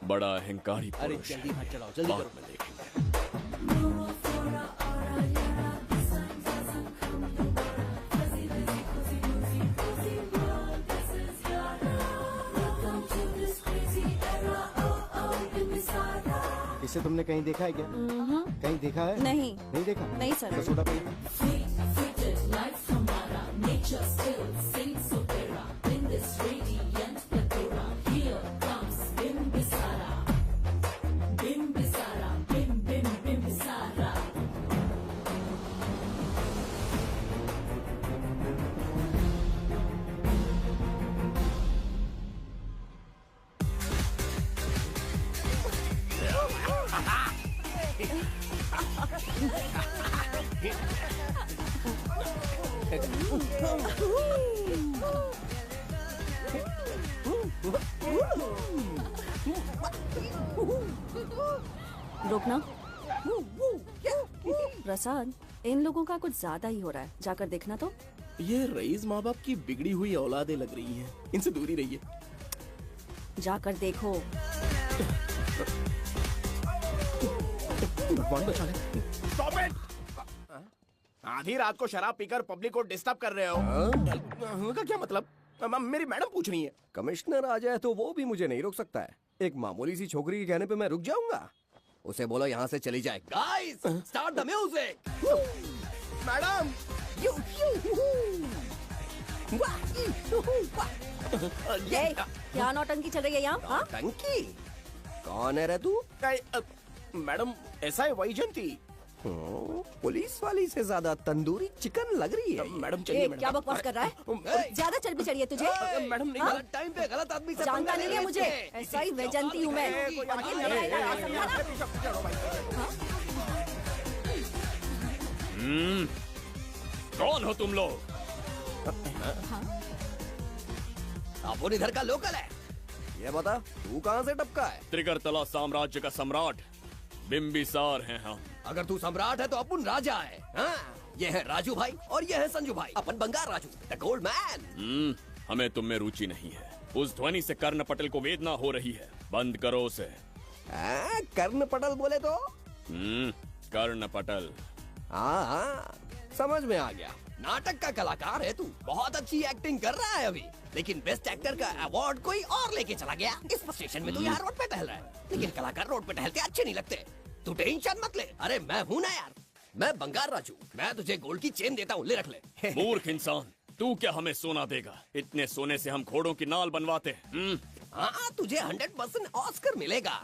बड़ा अहंकारी पुरुष। अरे जल्दी हाथ चलाओ, जल्दी बाद करो। में देखेंगे। इसे तुमने कहीं देखा है क्या? कहीं देखा है? नहीं। नहीं देखा? नहीं सर। तो सोडा पिए। रोकना। प्रसाद, इन लोगों का कुछ ज्यादा ही हो रहा है, जाकर देखना तो। ये रईस माँ बाप की बिगड़ी हुई औलादें लग रही हैं। इनसे दूरी रहिए। जाकर देखो। भगवान बचा ले। Stop it! आधी रात को शराब पीकर पब्लिक को डिस्टर्ब कर रहे हो। का क्या मतलब? मेरी मैडम पूछ रही है। कमिश्नर आ जाए तो वो भी मुझे नहीं रोक सकता है। एक मामूली सी छोकरी के कहने पे मैं रुक जाऊंगा? उसे बोलो यहाँ से चली जाए। Guys, start the music. Madam, ये क्या नौटंकी चल रही है यहाँ? हाँ? टंकी? कौन है रे तू? मैडम, ऐसा है वैजयंती। पुलिस वाली से ज्यादा तंदूरी चिकन लग रही है। मैडम चलिए। क्या बकवास कर रहा है? ज्यादा चर्बी चढ़ी है तुझे? मैडम नहीं, हाँ? टाइम पे गलत आदमी से जानता नहीं है मुझे। ऐसा ही वैजयंती हूँ मैं। कौन हो तुम लोग? अपन इधर का लोकल है। ये बता, तू कहाँ से टपका है? त्रिगर्तला साम्राज्य का सम्राट बिंबिसार हैं हम। अगर तू सम्राट है तो अपन राजा है। हाँ? ये है राजू भाई और ये है संजू भाई, अपन बंगार राजू, द गोल्ड मैन। हमें तुम में रुचि नहीं है। उस ध्वनि से कर्ण पटल को वेदना हो रही है। बंद करो उसे। कर्ण पटल बोले तो? कर्ण पटल। हाँ, समझ में आ गया। नाटक का कलाकार है तू, बहुत अच्छी एक्टिंग कर रहा है अभी, लेकिन बेस्ट एक्टर का अवार्ड कोई और लेके चला गया। इस स्टेशन में तू यहाँ रोड पे टहल रहा है, लेकिन कलाकार रोड पे टहलते अच्छे नहीं लगते। तू टेंशन मत ले। अरे मैं हूँ ना यार, मैं बंगार राजू। मैं तुझे गोल्ड की चेन देता हूँ, ले रख ले। मूर्ख इंसान, तू क्या हमें सोना देगा? इतने सोने से हम घोड़ों की नाल बनवाते हैं। हाँ, तुझे 100% ऑस्कर मिलेगा।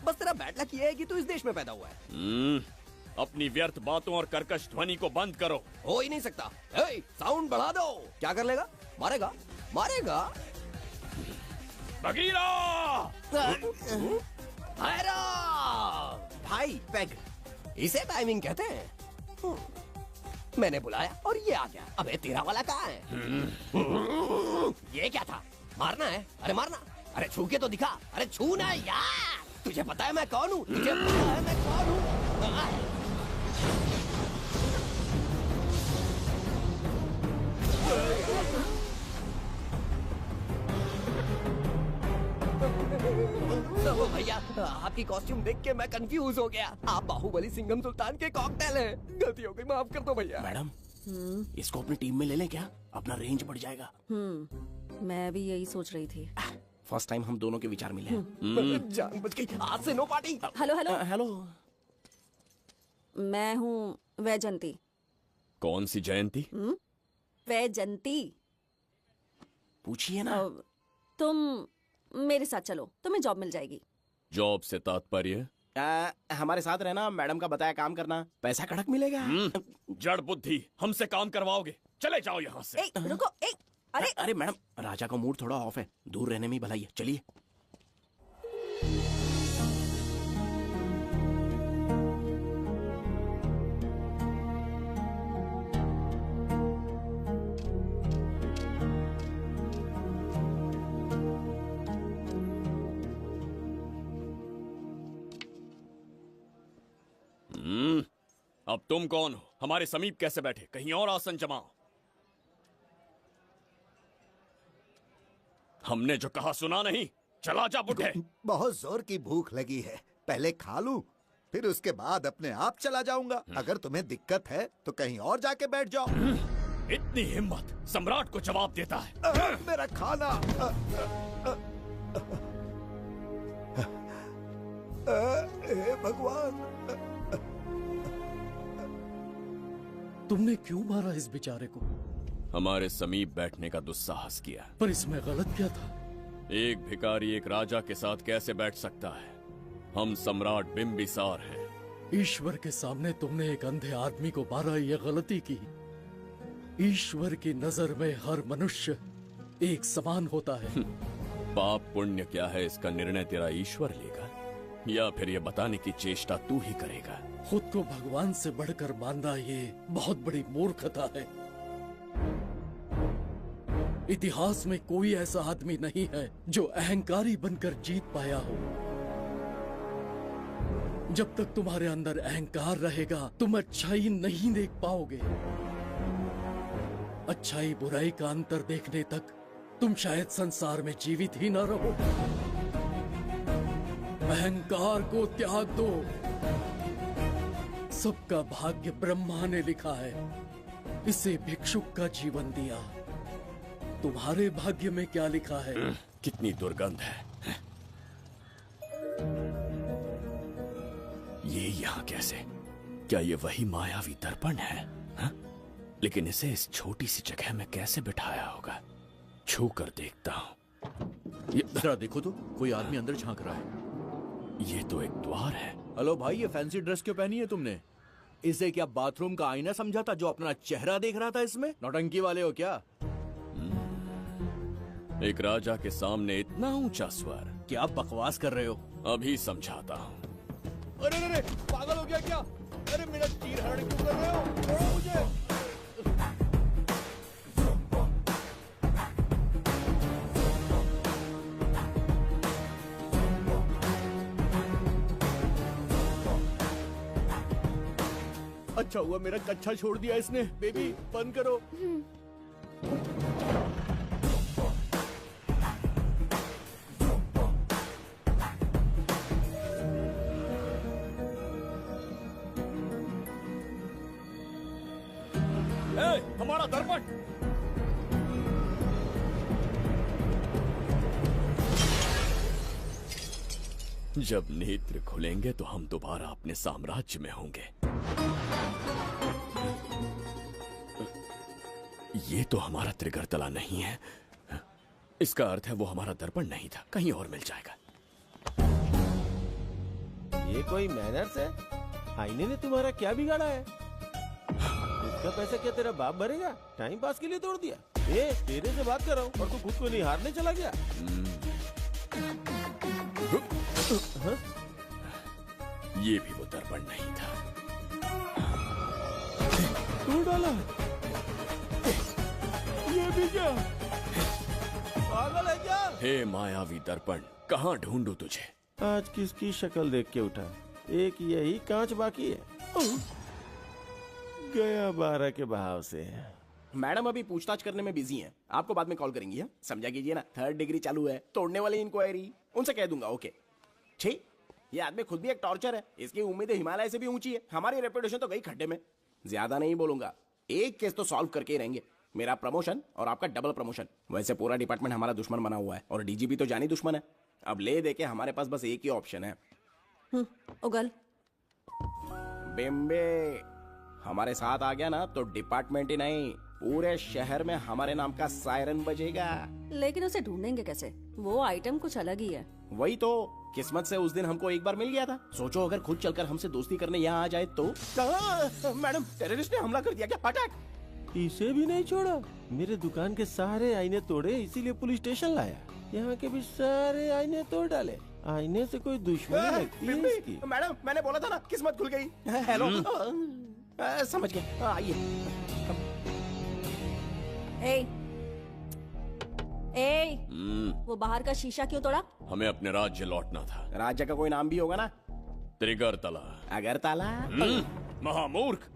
बस तेरा बैड लक ये है कि तू इस देश में पैदा हुआ है। अपनी व्यर्थ बातों और कर्कश ध्वनि को बंद करो। हो ही नहीं सकता। साउंड बढ़ा दो। क्या कर लेगा? मारेगा मारेगा। बगीरा भाई पैग, इसे टाइमिंग कहते हैं। मैंने बुलाया और ये आ गया। अबे तेरा वाला कहाँ है? ये क्या था? मारना है? अरे मारना। अरे छू के तो दिखा। अरे छूना यार। तुझे पता है मैं कौन हूँ? तुझे पता है मैं कौन हूँ? भैया आपकी कॉस्ट्यूम देख के मैं कंफ्यूज हो गया। आप बाहुबली सिंघम सुल्तान के कॉकटेल हैं। गलती हो गई, माफ कर दो भैया। मैडम इसको अपनी टीम में ले लें क्या? अपना रेंज बढ़ जाएगा। मैं भी यही सोच रही थी। फर्स्ट टाइम हम दोनों के विचार मिले। जान बच गई। आज से no party. Hello hello hello, मैं हूँ वैजंती। कौन सी जयंती? वैजंती। पूछिए ना। तुम मेरे साथ चलो, तुम्हें जॉब मिल जाएगी। जॉब से तात्पर्य? हमारे साथ रहना, मैडम का बताया काम करना, पैसा कड़क मिलेगा। जड़ बुद्धि, हमसे काम करवाओगे? चले जाओ यहाँ से। रुको। अरे मैडम, राजा का मूड थोड़ा ऑफ है, दूर रहने में ही भलाई है। चलिए। अब तुम कौन हो? हमारे समीप कैसे बैठे? कहीं और आसन जमाओ। हमने जो कहा सुना नहीं? चला जा बुढ़े। बहुत जोर की भूख लगी है, पहले खा लूं, फिर उसके बाद अपने आप चला जाऊंगा। अगर तुम्हें दिक्कत है तो कहीं और जाके बैठ जाओ। इतनी हिम्मत सम्राट को जवाब देता है। मेरा खाना। हे भगवान, तुमने क्यों मारा इस बेचारे को? हमारे समीप बैठने का दुस्साहस किया। पर इसमें गलत क्या था? एक भिखारी एक राजा के साथ कैसे बैठ सकता है? हम सम्राट बिम्बिसार हैं। ईश्वर के सामने तुमने एक अंधे आदमी को मारा, ये गलती की। ईश्वर की नजर में हर मनुष्य एक समान होता है। पाप पुण्य क्या है इसका निर्णय तेरा ईश्वर लेगा, या फिर ये बताने की चेष्टा तू ही करेगा? खुद को भगवान से बढ़कर मानना ये बहुत बड़ी मूर्खता है। इतिहास में कोई ऐसा आदमी नहीं है जो अहंकारी बनकर जीत पाया हो। जब तक तुम्हारे अंदर अहंकार रहेगा तुम अच्छाई नहीं देख पाओगे। अच्छाई बुराई का अंतर देखने तक तुम शायद संसार में जीवित ही न रहो। अहंकार को त्याग दो। सबका भाग्य ब्रह्मा ने लिखा है, इसे भिक्षुक का जीवन दिया। तुम्हारे भाग्य में क्या लिखा है? कितनी दुर्गंध है। ये यहाँ कैसे? क्या ये वही मायावी दर्पण है? हा? लेकिन इसे इस छोटी सी जगह में कैसे बिठाया होगा? छू कर देखता हूँ। जरा देखो तो, कोई आदमी अंदर झांक रहा है। ये तो एक द्वार है। हेलो भाई, ये फैंसी ड्रेस क्यों पहनी है तुमने? इसे क्या बाथरूम का आईना समझा था जो अपना चेहरा देख रहा था इसमें? नौटंकी वाले हो क्या? एक राजा के सामने इतना ऊंचा स्वर। क्या बकवास कर रहे हो? अभी समझाता हूँ। अरे अरे पागल हो गया क्या? अरे मेरा चीर हरण क्यों कर रहे हो? छोड़ो मुझे। अच्छा हुआ मेरा कच्छा छोड़ दिया इसने। बेबी बंद करो। हमारा दर्पण। जब नेत्र खुलेंगे तो हम दोबारा अपने साम्राज्य में होंगे। ये तो हमारा त्रिगर्तला नहीं है। इसका अर्थ है वो हमारा दर्पण नहीं था, कहीं और मिल जाएगा। ये कोई मैनर्स है? आईने ने तुम्हारा क्या बिगाड़ा है? उसका पैसा क्या तेरा बाप भरेगा? टाइम पास के लिए तोड़ दिया? ए, तेरे से बात कर रहा हूँ और तू खुद को नहीं हारने चला गया? हाँ? ये भी वो दर्पण नहीं था। तू डाला? ये भी क्या? पागल है क्या? हे मायावी दर्पण, कहाँ ढूंढूं तुझे? आज किसकी शक्ल देख के उठा? एक यही कांच बाकी है। गया 12 के बहाव से। मैडम अभी पूछताछ करने में बिजी हैं। आपको बाद में कॉल करेंगी। है समझा कीजिए ना, 3rd डिग्री चालू है, तोड़ने वाली इंक्वायरी, उनसे कह दूंगा। ओके छी, ये आदमी खुद भी एक टॉर्चर है। इसकी उम्मीदें हिमालय से भी ऊंची है। हमारी रेपुटेशन तो गई खड्डे में। ज्यादा नहीं बोलूंगा, एक केस तो सॉल्व करके ही रहेंगे। मेरा प्रमोशन और आपका डबल प्रमोशन। वैसे पूरा डिपार्टमेंट हमारा दुश्मन बना हुआ है और डीजीपी तो जानी दुश्मन है। अब ले दे के हमारे पास बस एक ही ऑप्शन है। उगल बिम्बे हमारे साथ आ गया ना तो डिपार्टमेंट ही नहीं, पूरे शहर में हमारे नाम का सायरन बजेगा। लेकिन उसे ढूंढेंगे कैसे? वो आइटम कुछ अलग ही है। वही तो, किस्मत से उस दिन हमको एक बार मिल गया था। सोचो अगर खुद चलकर हमसे दोस्ती करने यहाँ आ जाए तो। मैडम, टेररिस्ट ने हमला कर दिया क्या? अटैक! इसे भी नहीं छोड़ा। मेरे दुकान के सारे आईने तोड़े, इसीलिए पुलिस स्टेशन लाया। यहाँ के भी सारे आईने तोड़ डाले। आईने से कोई दुश्मनी लगती है इसकी? मैडम, मैंने बोला था ना, किस्मत खुल गई। हेलो, समझ गए, आइए। वो बाहर का शीशा क्यों तोड़ा? हमें अपने राज्य लौटना था। राज्य का कोई नाम भी होगा ना? त्रिगर्तला। अगरतला? महामूर्ख,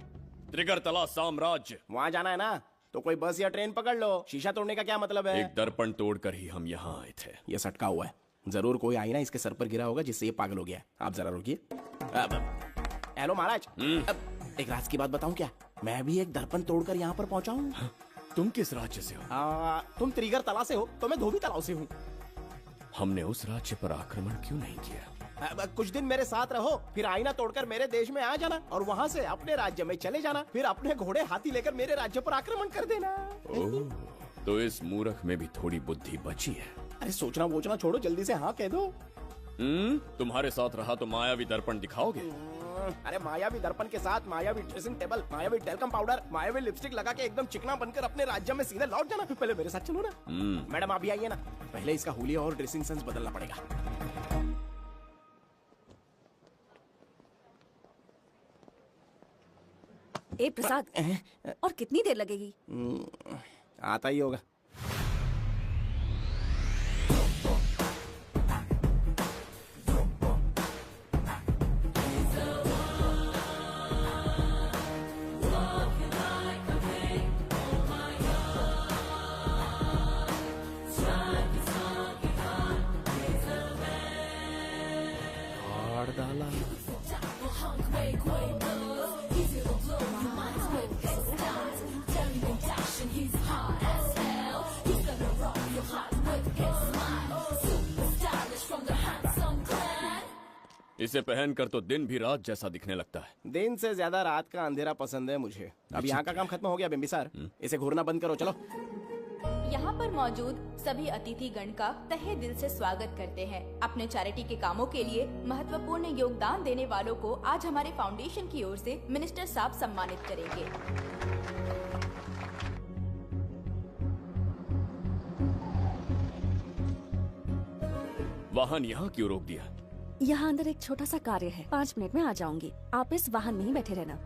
त्रिगर्तला साम्राज्य। वहाँ जाना है ना तो कोई बस या ट्रेन पकड़ लो। शीशा तोड़ने का क्या मतलब है? एक दर्पण तोड़कर ही हम यहाँ आए थे। ये सटका हुआ है, जरूर कोई आईना इसके सर पर गिरा होगा जिससे ये पागल हो गया। आप जरा रुकिए। हेलो महाराज, एक राज की बात बताऊं क्या? मैं भी एक दर्पण तोड़कर यहाँ पर पहुँचा हूँ। तुम किस राज्य से हो? तुम त्रिगर्तला से हो तो मैं धोबी तालाब से हूँ। हमने उस राज्य पर आक्रमण क्यों नहीं किया? कुछ दिन मेरे साथ रहो, फिर आईना तोड़कर मेरे देश में आ जाना और वहाँ से अपने राज्य में चले जाना। फिर अपने घोड़े हाथी लेकर मेरे राज्य पर आक्रमण कर देना। ओह, तो इस मूर्ख में भी थोड़ी बुद्धि बची है। अरे सोचना वोचना छोड़ो, जल्दी से हाँ कह दो। तुम्हारे साथ रहा तो मायावी दर्पण दिखाओगे? अरे मायावी दर्पण के साथ मायावी ड्रेसिंग टेबल, मायावी टेलकम पाउडर, मायावी लिपस्टिक लगा के एकदम चिकना बनकर अपने राज्य में सीधे लौट जाना। पहले मेरे साथ चलो ना। मैडम आप भी आइए ना, पहले इसका हुलिया और ड्रेसिंग सेंस बदलना पड़ेगा। ए प्रसाद, और कितनी देर लगेगी? आता ही होगा। इसे पहनकर तो दिन भी रात जैसा दिखने लगता है। दिन से ज्यादा रात का अंधेरा पसंद है मुझे। अब यहाँ का काम खत्म हो गया बिम्बिसार, इसे घूरना बंद करो। चलो। यहाँ पर मौजूद सभी अतिथि गण का तहे दिल से स्वागत करते हैं। अपने चैरिटी के कामों के लिए महत्वपूर्ण योगदान देने वालों को आज हमारे फाउंडेशन की ओर से मिनिस्टर साहब सम्मानित करेंगे। वाहन यहाँ क्यों रोक दिया? यहाँ अंदर एक छोटा सा कार्य है, 5 मिनट में आ जाऊंगी। आप इस वाहन में ही बैठे रहना।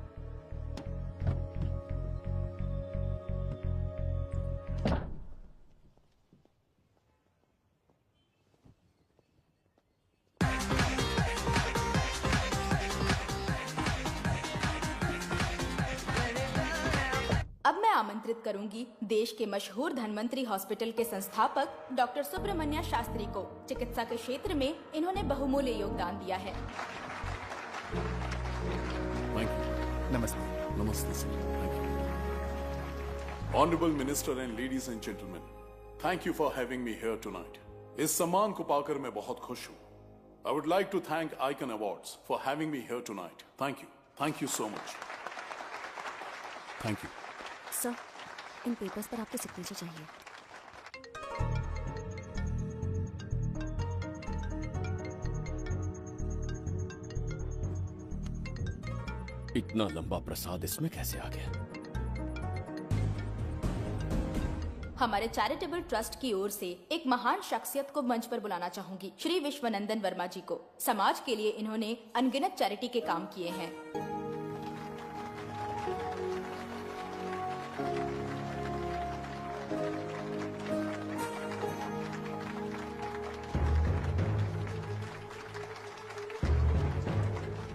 अब मैं आमंत्रित करूंगी देश के मशहूर धन्वंतरी हॉस्पिटल के संस्थापक डॉक्टर सुब्रमण्य शास्त्री को। चिकित्सा के क्षेत्र में इन्होंने बहुमूल्य योगदान दिया है। नमस्ते। Namaste, sir. Thank you. Honorable Minister and ladies and gentlemen, thank you for having me here tonight. इस सम्मान को पाकर मैं बहुत खुश हूँ। I would like to thank Icon Awards for having me here tonight. Thank you. Thank you so much. Thank you. Sir, in papers पर आपके सिग्नेचर चाहिए। इतना लंबा प्रसाद इसमें कैसे आ गया? हमारे चैरिटेबल ट्रस्ट की ओर से एक महान शख्सियत को मंच पर बुलाना चाहूंगी, श्री विश्वनंदन वर्मा जी को। समाज के लिए इन्होंने अनगिनत चैरिटी के काम किए हैं।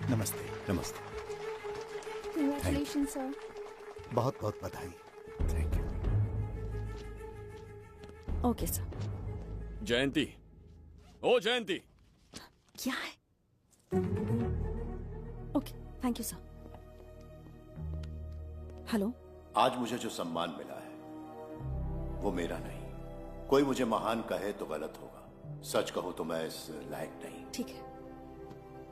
नमस्ते। नमस्ते। Congratulations, sir. बहुत बहुत बधाई। Okay sir. जयंती, ओ जयंती। क्या है? Okay, thank you sir. Hello. आज मुझे जो सम्मान मिला है वो मेरा नहीं। कोई मुझे महान कहे तो गलत होगा, सच कहूं तो मैं इस लायक नहीं। ठीक है।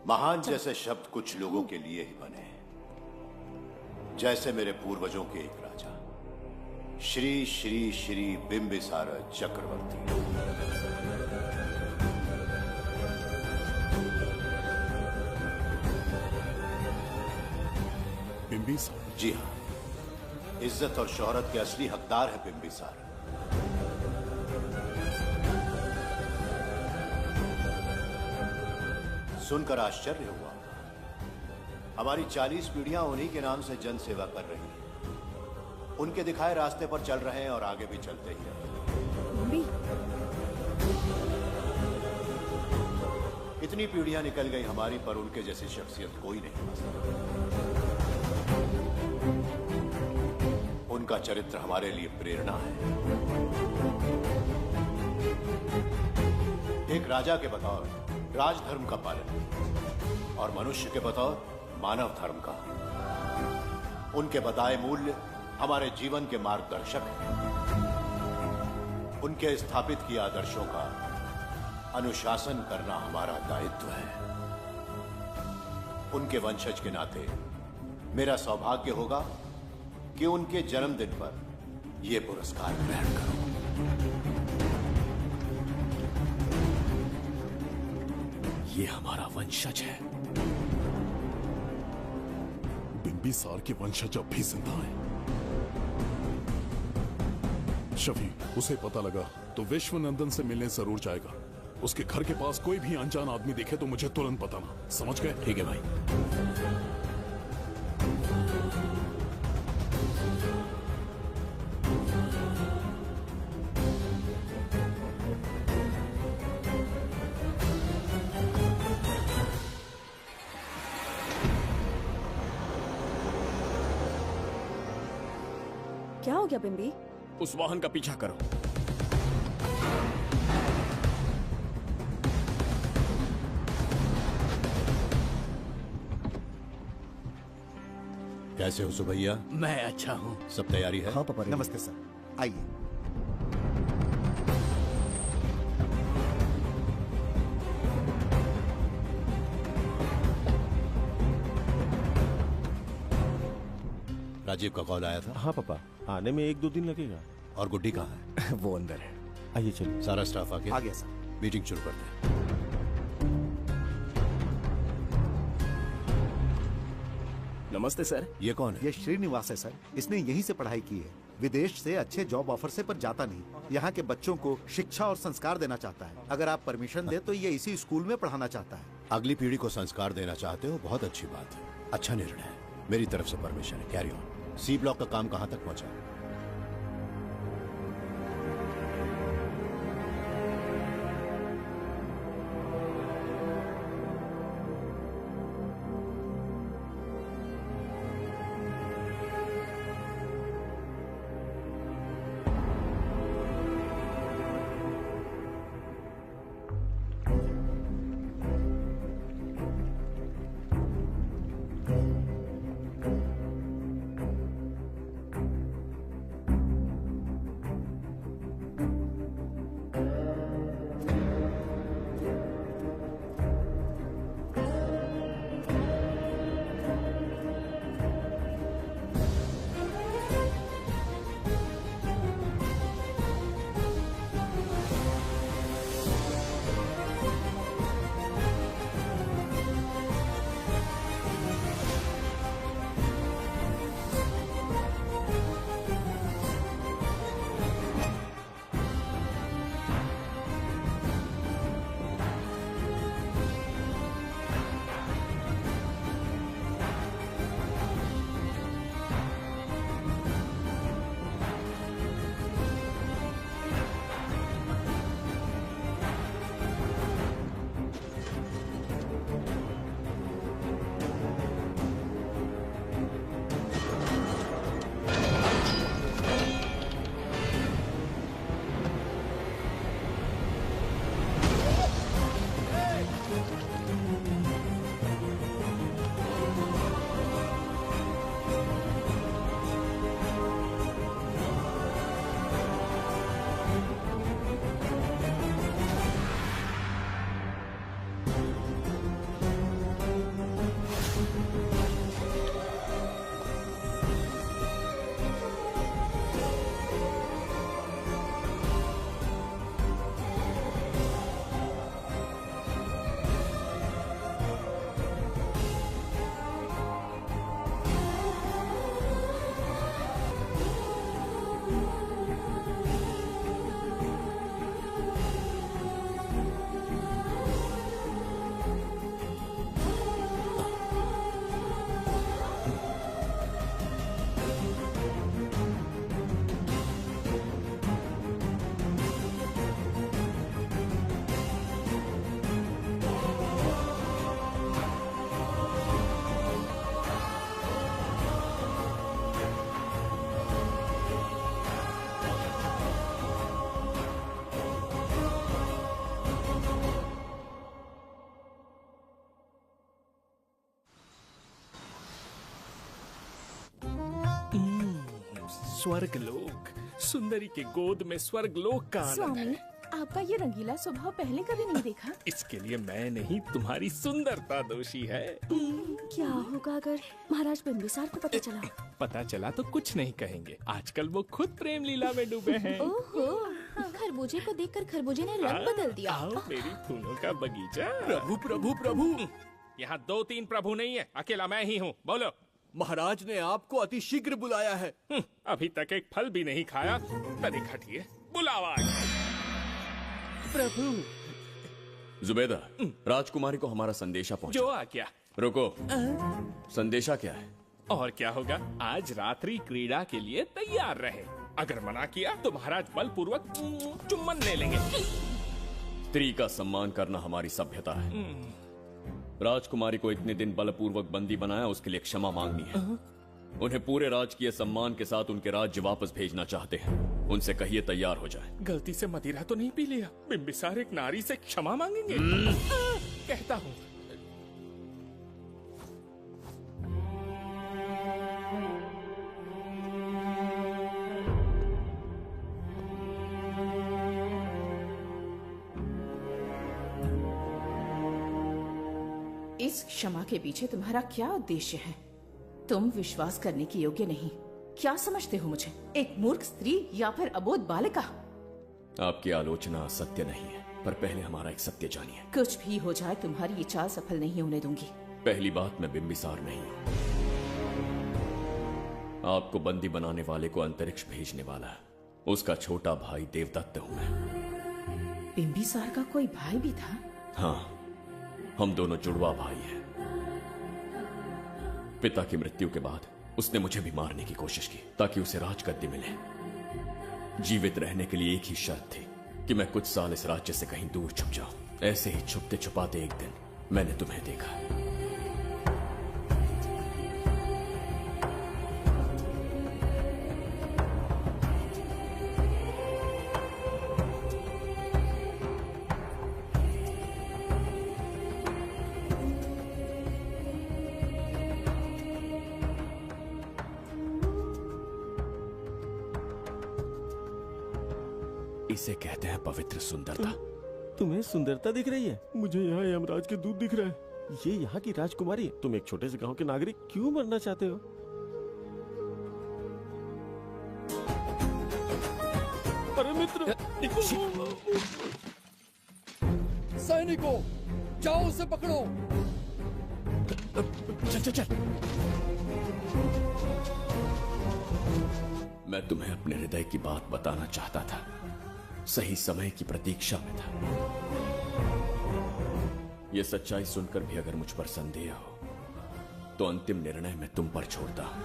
महान जैसे शब्द कुछ लोगों के लिए ही बने हैं, जैसे मेरे पूर्वजों के एक राजा श्री श्री श्री बिंबिसार चक्रवर्ती। बिंबिसार? जी हाँ, इज्जत और शोहरत के असली हकदार है बिंबिसार। सुनकर आश्चर्य हुआ। हमारी 40 पीढ़ियां उन्हीं के नाम से जन सेवा कर रही हैं। उनके दिखाए रास्ते पर चल रहे हैं और आगे भी चलते ही रहेंगे। इतनी पीढ़ियां निकल गई हमारी, पर उनके जैसी शख्सियत कोई नहीं। उनका चरित्र हमारे लिए प्रेरणा है। एक राजा के बतौर राजधर्म का पालन और मनुष्य के बतौर मानव धर्म का। उनके बताए मूल्य हमारे जीवन के मार्गदर्शक हैं। उनके स्थापित किए आदर्शों का अनुशासन करना हमारा दायित्व है। उनके वंशज के नाते मेरा सौभाग्य होगा कि उनके जन्मदिन पर यह पुरस्कार ग्रहण करूं। ये हमारा वंशज है। बिंबिसार के वंशज अब भी जिंदा हैं। शफी, उसे पता लगा तो विश्वनंदन से मिलने जरूर जाएगा। उसके घर के पास कोई भी अनजान आदमी दिखे तो मुझे तुरंत बताना, समझ गए? ठीक है भाई। क्या हो गया बिंबी? उस वाहन का पीछा करो। कैसे हो सुभैया? मैं अच्छा हूँ। सब तैयारी है? हाँ पापा। नमस्ते सर, आइए। राजीव का कॉल आया था? हाँ पापा, आने में 1-2 दिन लगेगा। और गुड्डी कहाँ है? वो अंदर है। आइए चलिए। सारा स्टाफ आ गया? आ गया सर। मीटिंग शुरू करते हैं। नमस्ते सर। ये कौन है? ये श्रीनिवास है सर। इसने यहीं से पढ़ाई की है। विदेश से अच्छे जॉब ऑफर से पर जाता नहीं। यहाँ के बच्चों को शिक्षा और संस्कार देना चाहता है। अगर आप परमिशन दे तो ये इसी स्कूल में पढ़ाना चाहता है। अगली पीढ़ी को संस्कार देना चाहते हो, बहुत अच्छी बात है। अच्छा निर्णय है। मेरी तरफ से परमिशन है। Carry on. सी ब्लॉक का काम कहाँ तक पहुँचा? स्वर्गलोक, सुंदरी के गोद में स्वर्गलोक का आनंद स्वामी, है। आपका ये रंगीला स्वभाव पहले कभी नहीं देखा। इसके लिए मैं नहीं, तुम्हारी सुंदरता दोषी है। क्या होगा अगर महाराज बिंबिसार को पता चला? पता चला तो कुछ नहीं कहेंगे, आजकल वो खुद प्रेम लीला में डूबे हैं। ओहो, खरबूजे को देखकर खरबूजे ने रंग बदल दिया। आओ मेरी फूलों का बगीचा। प्रभु प्रभु प्रभु, यहाँ 2-3 प्रभु नहीं है, अकेला मैं ही हूँ। बोलो। महाराज ने आपको अति शीघ्र बुलाया है। अभी तक एक फल भी नहीं खाया, तनिक हटिए, बुलावा। प्रभु। जुबेदा, राजकुमारी को हमारा संदेशा पहुंचा। जो आ गया। रुको, संदेशा क्या है? और क्या होगा, आज रात्रि क्रीड़ा के लिए तैयार रहे। अगर मना किया तो महाराज बलपूर्वक चुम्बन ले लेंगे। स्त्री का सम्मान करना हमारी सभ्यता है। राजकुमारी को इतने दिन बलपूर्वक बंदी बनाया, उसके लिए क्षमा मांगनी है। उन्हें पूरे राजकीय सम्मान के साथ उनके राज्य वापस भेजना चाहते हैं। उनसे कहिए तैयार हो जाए। गलती से मदिरा तो नहीं पी लिया? बिंबिसार एक नारी से क्षमा मांगेंगे? कहता हूँ। इस क्षमा के पीछे तुम्हारा क्या उद्देश्य है? तुम विश्वास करने के योग्य नहीं। क्या समझते हो मुझे, एक मूर्ख स्त्री या फिर अबोध बालिका? आपकी आलोचना सत्य नहीं है, पर पहले हमारा एक सत्य जानिए। कुछ भी हो जाए, तुम्हारी ये चाल सफल नहीं होने दूंगी। पहली बात, मैं बिंबिसार नहीं हूँ। आपको बंदी बनाने वाले को अंतरिक्ष भेजने वाला है उसका छोटा भाई देवदत्त हूँ मैं। बिंबिसार का कोई भाई भी था? हाँ, हम दोनों जुड़वा भाई हैं। पिता की मृत्यु के बाद उसने मुझे भी मारने की कोशिश की ताकि उसे राजगद्दी मिले। जीवित रहने के लिए एक ही शर्त थी कि मैं कुछ साल इस राज्य से कहीं दूर छुप जाऊं। ऐसे ही छुपते छुपाते एक दिन मैंने तुम्हें देखा। इसे कहते हैं पवित्र सुंदरता। तुम्हें सुंदरता दिख रही है? मुझे यहाँ यमराज के दूध दिख रहा है। ये यहाँ की राजकुमारी। तुम एक छोटे से गांव के नागरिक क्यों मरना चाहते हो? अरे मित्र! सैनिकों, जाओ उसे पकड़ो। चल चल चल। मैं तुम्हें अपने हृदय की बात बताना चाहता था, सही समय की प्रतीक्षा में था। यह सच्चाई सुनकर भी अगर मुझ पर संदेह हो तो अंतिम निर्णय मैं तुम पर छोड़ता हूं।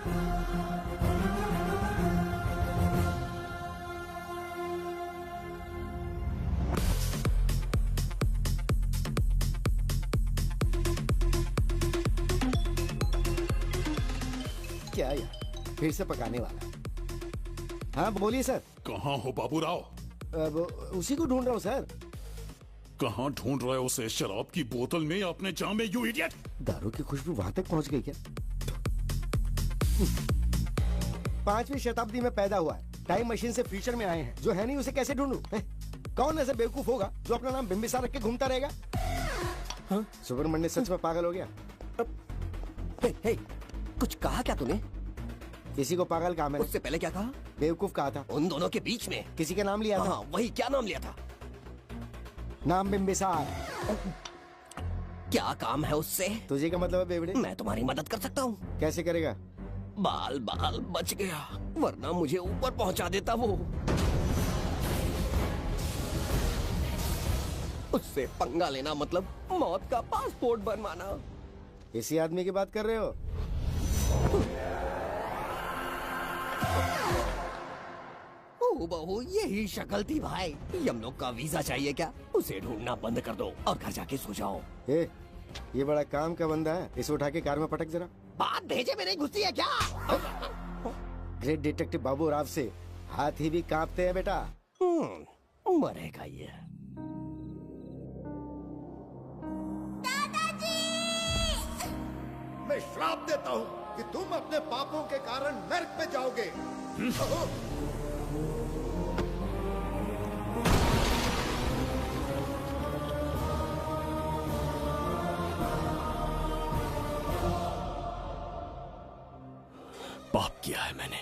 क्या यार, फिर से पकाने वाला? हाँ बोलिए सर। कहाँ हो बाबूराव? अब उसी को ढूंढ रहा हूँ सर। कहाँ ढूंढ रहे हो उसे? शराब की बोतल में या अपने जाम में, यू इडियट? दारू की खुशबू वहां तक पहुंच गई क्या? 5वीं शताब्दी में पैदा हुआ है, टाइम मशीन से फ्यूचर में आए हैं। जो है नहीं उसे कैसे ढूंढूं? कौन ऐसा बेवकूफ होगा जो अपना नाम बिंबिसार रख के घूमता रहेगा? हाँ? सुब्रमण्य सच में पागल हो गया। हे, कुछ कहा क्या तूने? किसी को पागल कहा मैंने। उससे पहले क्या कहा? बेवकूफ कहा था। उन दोनों के बीच में किसी का नाम लिया था। हाँ, वही, क्या नाम लिया था? नाम बिंबिसार। क्या काम है उससे? तुझे क्या मतलब है बेवड़े? मैं तुम्हारी मदद कर सकता हूँ। कैसे करेगा? बाल बाल बच गया, वरना मुझे ऊपर पहुँचा देता वो। उससे पंगा लेना मतलब मौत का पासपोर्ट बनवाना। इसी आदमी की बात कर रहे हो? बहू, यही शक्ल थी भाई। यमलोक का वीजा चाहिए क्या? उसे ढूंढना बंद कर दो और घर जाके सो जाओ। ये बड़ा काम का बंदा है, इसे उठा के कार में पटक जरा। बात भेजे में नहीं घुसती है क्या? ग्रेट डिटेक्टिव बाबू राव से हाथी भी कांपते हैं बेटा। मरेगा ये। मैं श्राप देता हूँ कि तुम अपने पापों के कारण नर्क में जाओगे। पाप किया है मैंने।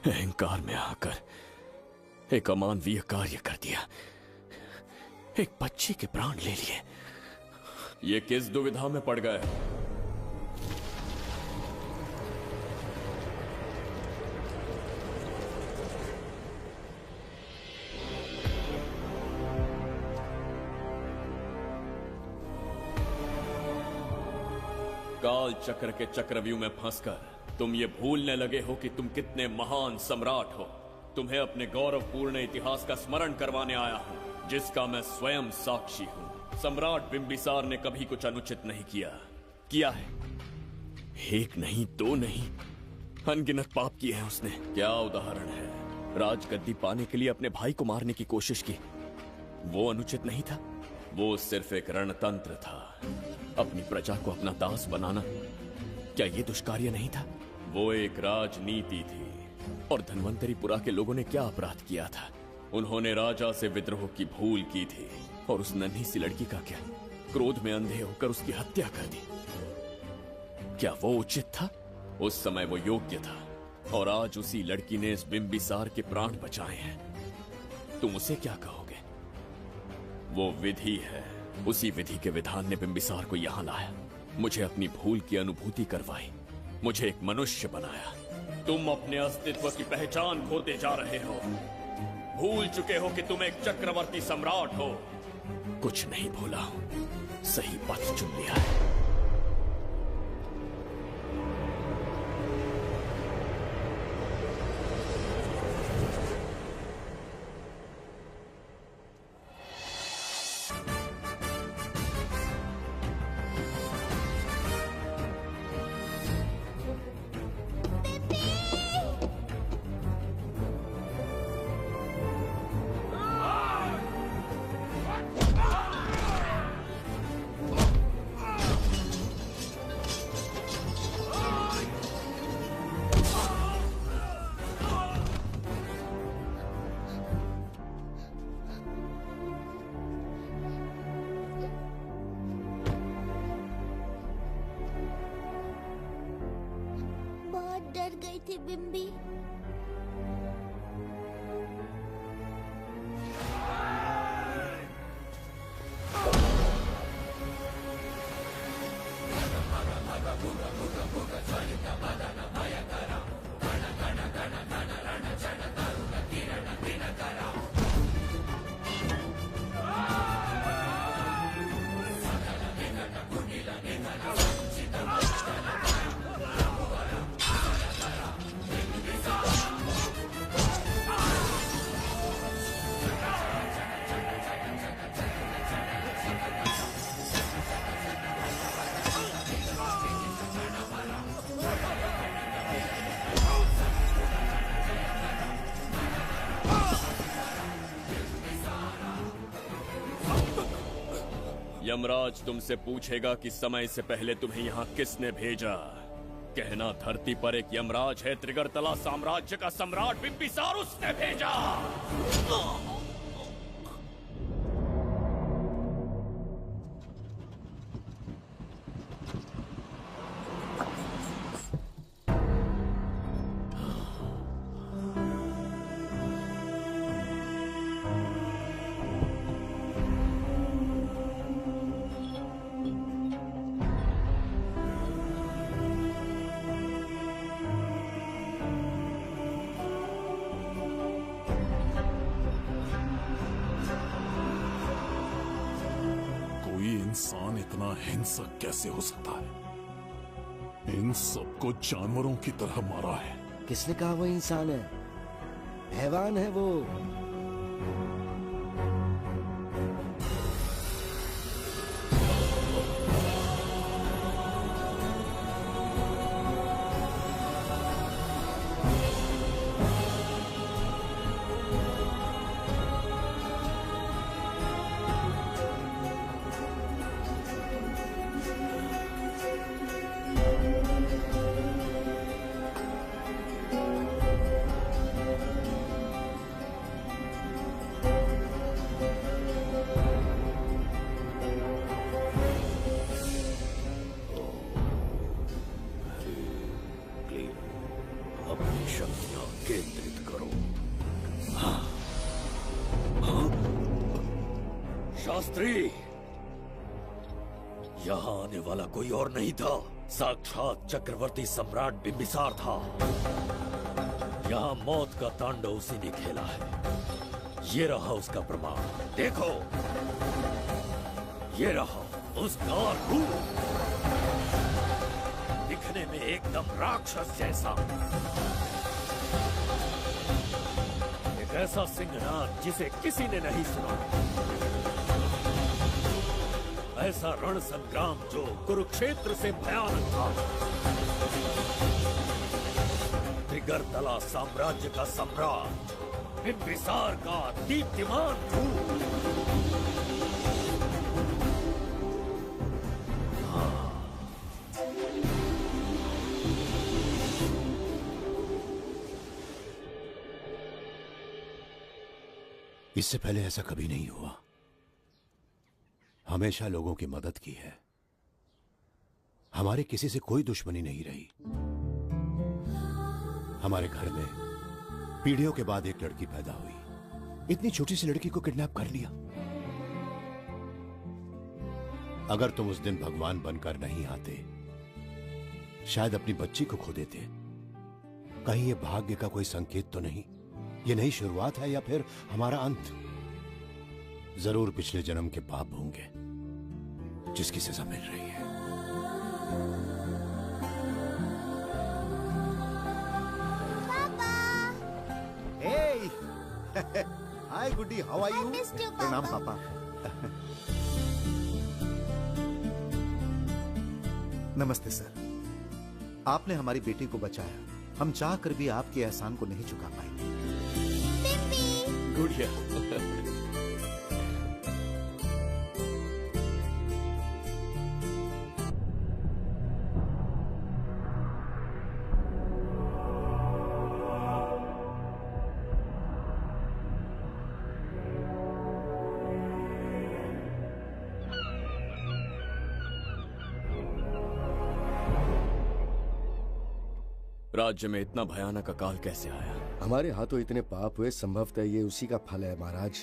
अहंकार में आकर एक अमानवीय कार्य कर दिया, एक बच्ची के प्राण ले लिए। ये किस दुविधा में पड़ गए? काल चक्र के चक्रव्यूह में फंसकर तुम ये भूलने लगे हो कि तुम कितने महान सम्राट हो। तुम्हें अपने गौरवपूर्ण इतिहास का स्मरण करवाने आया हूं, जिसका मैं स्वयं साक्षी हूं। सम्राट बिंबिसार ने कभी कुछ अनुचित नहीं किया है। एक नहीं, दो नहीं, अनगिनत पाप किए हैं उसने। क्या उदाहरण है? राजगद्दी पाने के लिए अपने भाई को मारने की कोशिश की, वो अनुचित नहीं था? वो सिर्फ एक रणतंत्र था। अपनी प्रजा को अपना दास बनाना, क्या ये दुष्कार्य नहीं था? वो एक राजनीति थी। और धन्वंतरीपुरा के लोगों ने क्या अपराध किया था? उन्होंने राजा से विद्रोह की भूल की थी। और उस नन्ही सी लड़की का क्या? क्रोध में अंधे होकर उसकी हत्या कर दी। क्या वो उचित था? उस समय वो योग्य था। और आज उसी लड़की ने इस बिंबिसार के प्राण बचाए हैं। तुम उसे क्या कहोगे? वो विधि है। उसी विधि के विधान ने बिंबिसार को यहां लाया, मुझे अपनी भूल की अनुभूति करवाई, मुझे एक मनुष्य बनाया। तुम अपने अस्तित्व की पहचान खोते जा रहे हो। भूल चुके हो कि तुम एक चक्रवर्ती सम्राट हो। कुछ नहीं भूला हूं, सही पथ चुन लिया है। डर गई थी बिम्बी। यमराज तुमसे पूछेगा कि समय से पहले तुम्हें यहाँ किसने भेजा। कहना धरती पर एक यमराज है, त्रिगर्तला साम्राज्य का सम्राट बिंबिसार उसने भेजा। इंसान इतना हिंसक कैसे हो सकता है? इन सबको जानवरों की तरह मारा है। किसने कहा वो इंसान है? हैवान है वो। शास्त्री, यहाँ आने वाला कोई और नहीं था, साक्षात चक्रवर्ती सम्राट बिंबिसार था। यहाँ मौत का तांडव उसी ने खेला है। ये रहा उसका प्रमाण, देखो, ये रहा उसका रूप, दिखने में एकदम राक्षस जैसा। एक ऐसा सिंहनाद जिसे किसी ने नहीं सुना, ऐसा रण संग्राम जो कुरुक्षेत्र से भयानक था। त्रिगर्तला साम्राज्य का सम्राट बिंबिसार का दीप्तिमान रूप। इससे पहले ऐसा कभी नहीं हुआ। हमेशा लोगों की मदद की है। हमारे किसी से कोई दुश्मनी नहीं रही। हमारे घर में पीढ़ियों के बाद एक लड़की पैदा हुई। इतनी छोटी सी लड़की को किडनैप कर लिया। अगर तुम उस दिन भगवान बनकर नहीं आते, शायद अपनी बच्ची को खो देते। कहीं ये भाग्य का कोई संकेत तो नहीं? ये नई शुरुआत है या फिर हमारा अंत? जरूर पिछले जन्म के पाप होंगे जिसकी सजा मिल रही है। Hey! Hi, Goody. How are you? I missed you, प्रणाम Papa. पापा। नमस्ते सर। आपने हमारी बेटी को बचाया। हम चाह कर भी आपके एहसान को नहीं चुका पाएंगे। गुड़िया। राज्य में इतना भयानक अकाल कैसे आया? हमारे हाथों इतने पाप हुए, संभवतः ये उसी का फल है महाराज।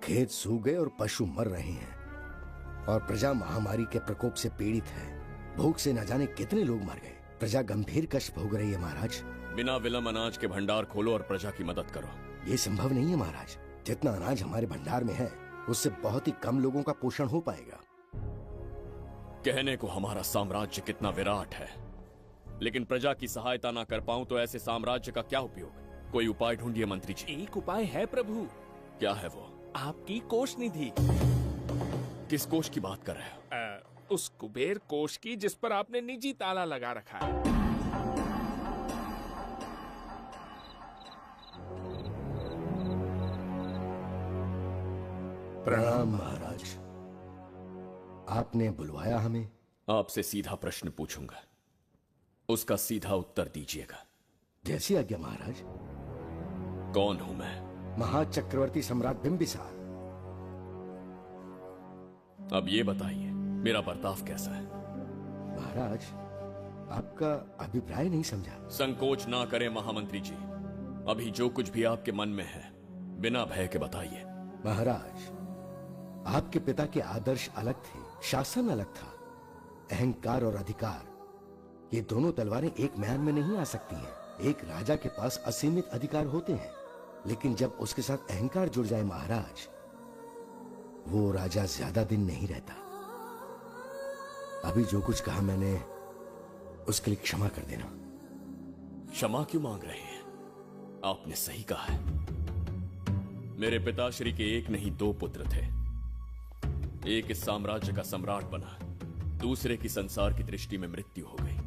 खेत सूख गए और पशु मर रहे हैं और प्रजा महामारी के प्रकोप से पीड़ित है। भूख से न जाने कितने लोग मर गए। प्रजा गंभीर कष्ट भोग रही है महाराज। बिना विलंब अनाज के भंडार खोलो और प्रजा की मदद करो। ये संभव नहीं है महाराज। जितना अनाज हमारे भंडार में है उससे बहुत ही कम लोगों का पोषण हो पाएगा। कहने को हमारा साम्राज्य कितना विराट है, लेकिन प्रजा की सहायता ना कर पाऊं तो ऐसे साम्राज्य का क्या उपयोग? कोई उपाय ढूंढिए मंत्री जी। एक उपाय है प्रभु। क्या है वो? आपकी कोष निधि। किस कोष की बात कर रहे हो? उस कुबेर कोष की जिस पर आपने निजी ताला लगा रखा है। प्रणाम महाराज। आपने बुलवाया हमें? आपसे सीधा प्रश्न पूछूंगा, उसका सीधा उत्तर दीजिएगा। जैसी आज्ञा महाराज। कौन हूं मैं? महाचक्रवर्ती सम्राट बिंबिसार। अब ये बताइए, मेरा बर्ताव कैसा है? महाराज, आपका अभिप्राय नहीं समझा। संकोच ना करें महामंत्री जी। अभी जो कुछ भी आपके मन में है बिना भय के बताइए। महाराज, आपके पिता के आदर्श अलग थे, शासन अलग था। अहंकार और अधिकार, ये दोनों तलवारें एक म्यान में नहीं आ सकती हैं। एक राजा के पास असीमित अधिकार होते हैं, लेकिन जब उसके साथ अहंकार जुड़ जाए महाराज, वो राजा ज्यादा दिन नहीं रहता। अभी जो कुछ कहा मैंने, उसके लिए क्षमा कर देना। क्षमा क्यों मांग रहे हैं? आपने सही कहा है। मेरे पिताश्री के एक नहीं दो पुत्र थे। एक इस साम्राज्य का सम्राट बना, दूसरे की संसार की दृष्टि में मृत्यु हो गई।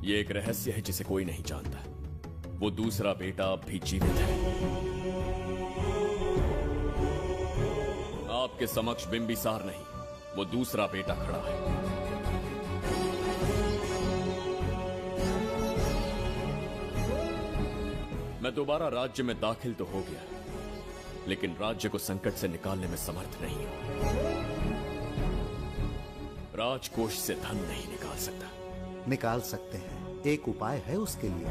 ये एक रहस्य है जिसे कोई नहीं जानता। वो दूसरा बेटा अब भी जीवित है। आपके समक्ष बिंबिसार नहीं, वो दूसरा बेटा खड़ा है। मैं दोबारा राज्य में दाखिल तो हो गया, लेकिन राज्य को संकट से निकालने में समर्थ नहीं हूं। राजकोष से धन नहीं निकाल सकता। निकाल सकते हैं, एक उपाय है उसके लिए।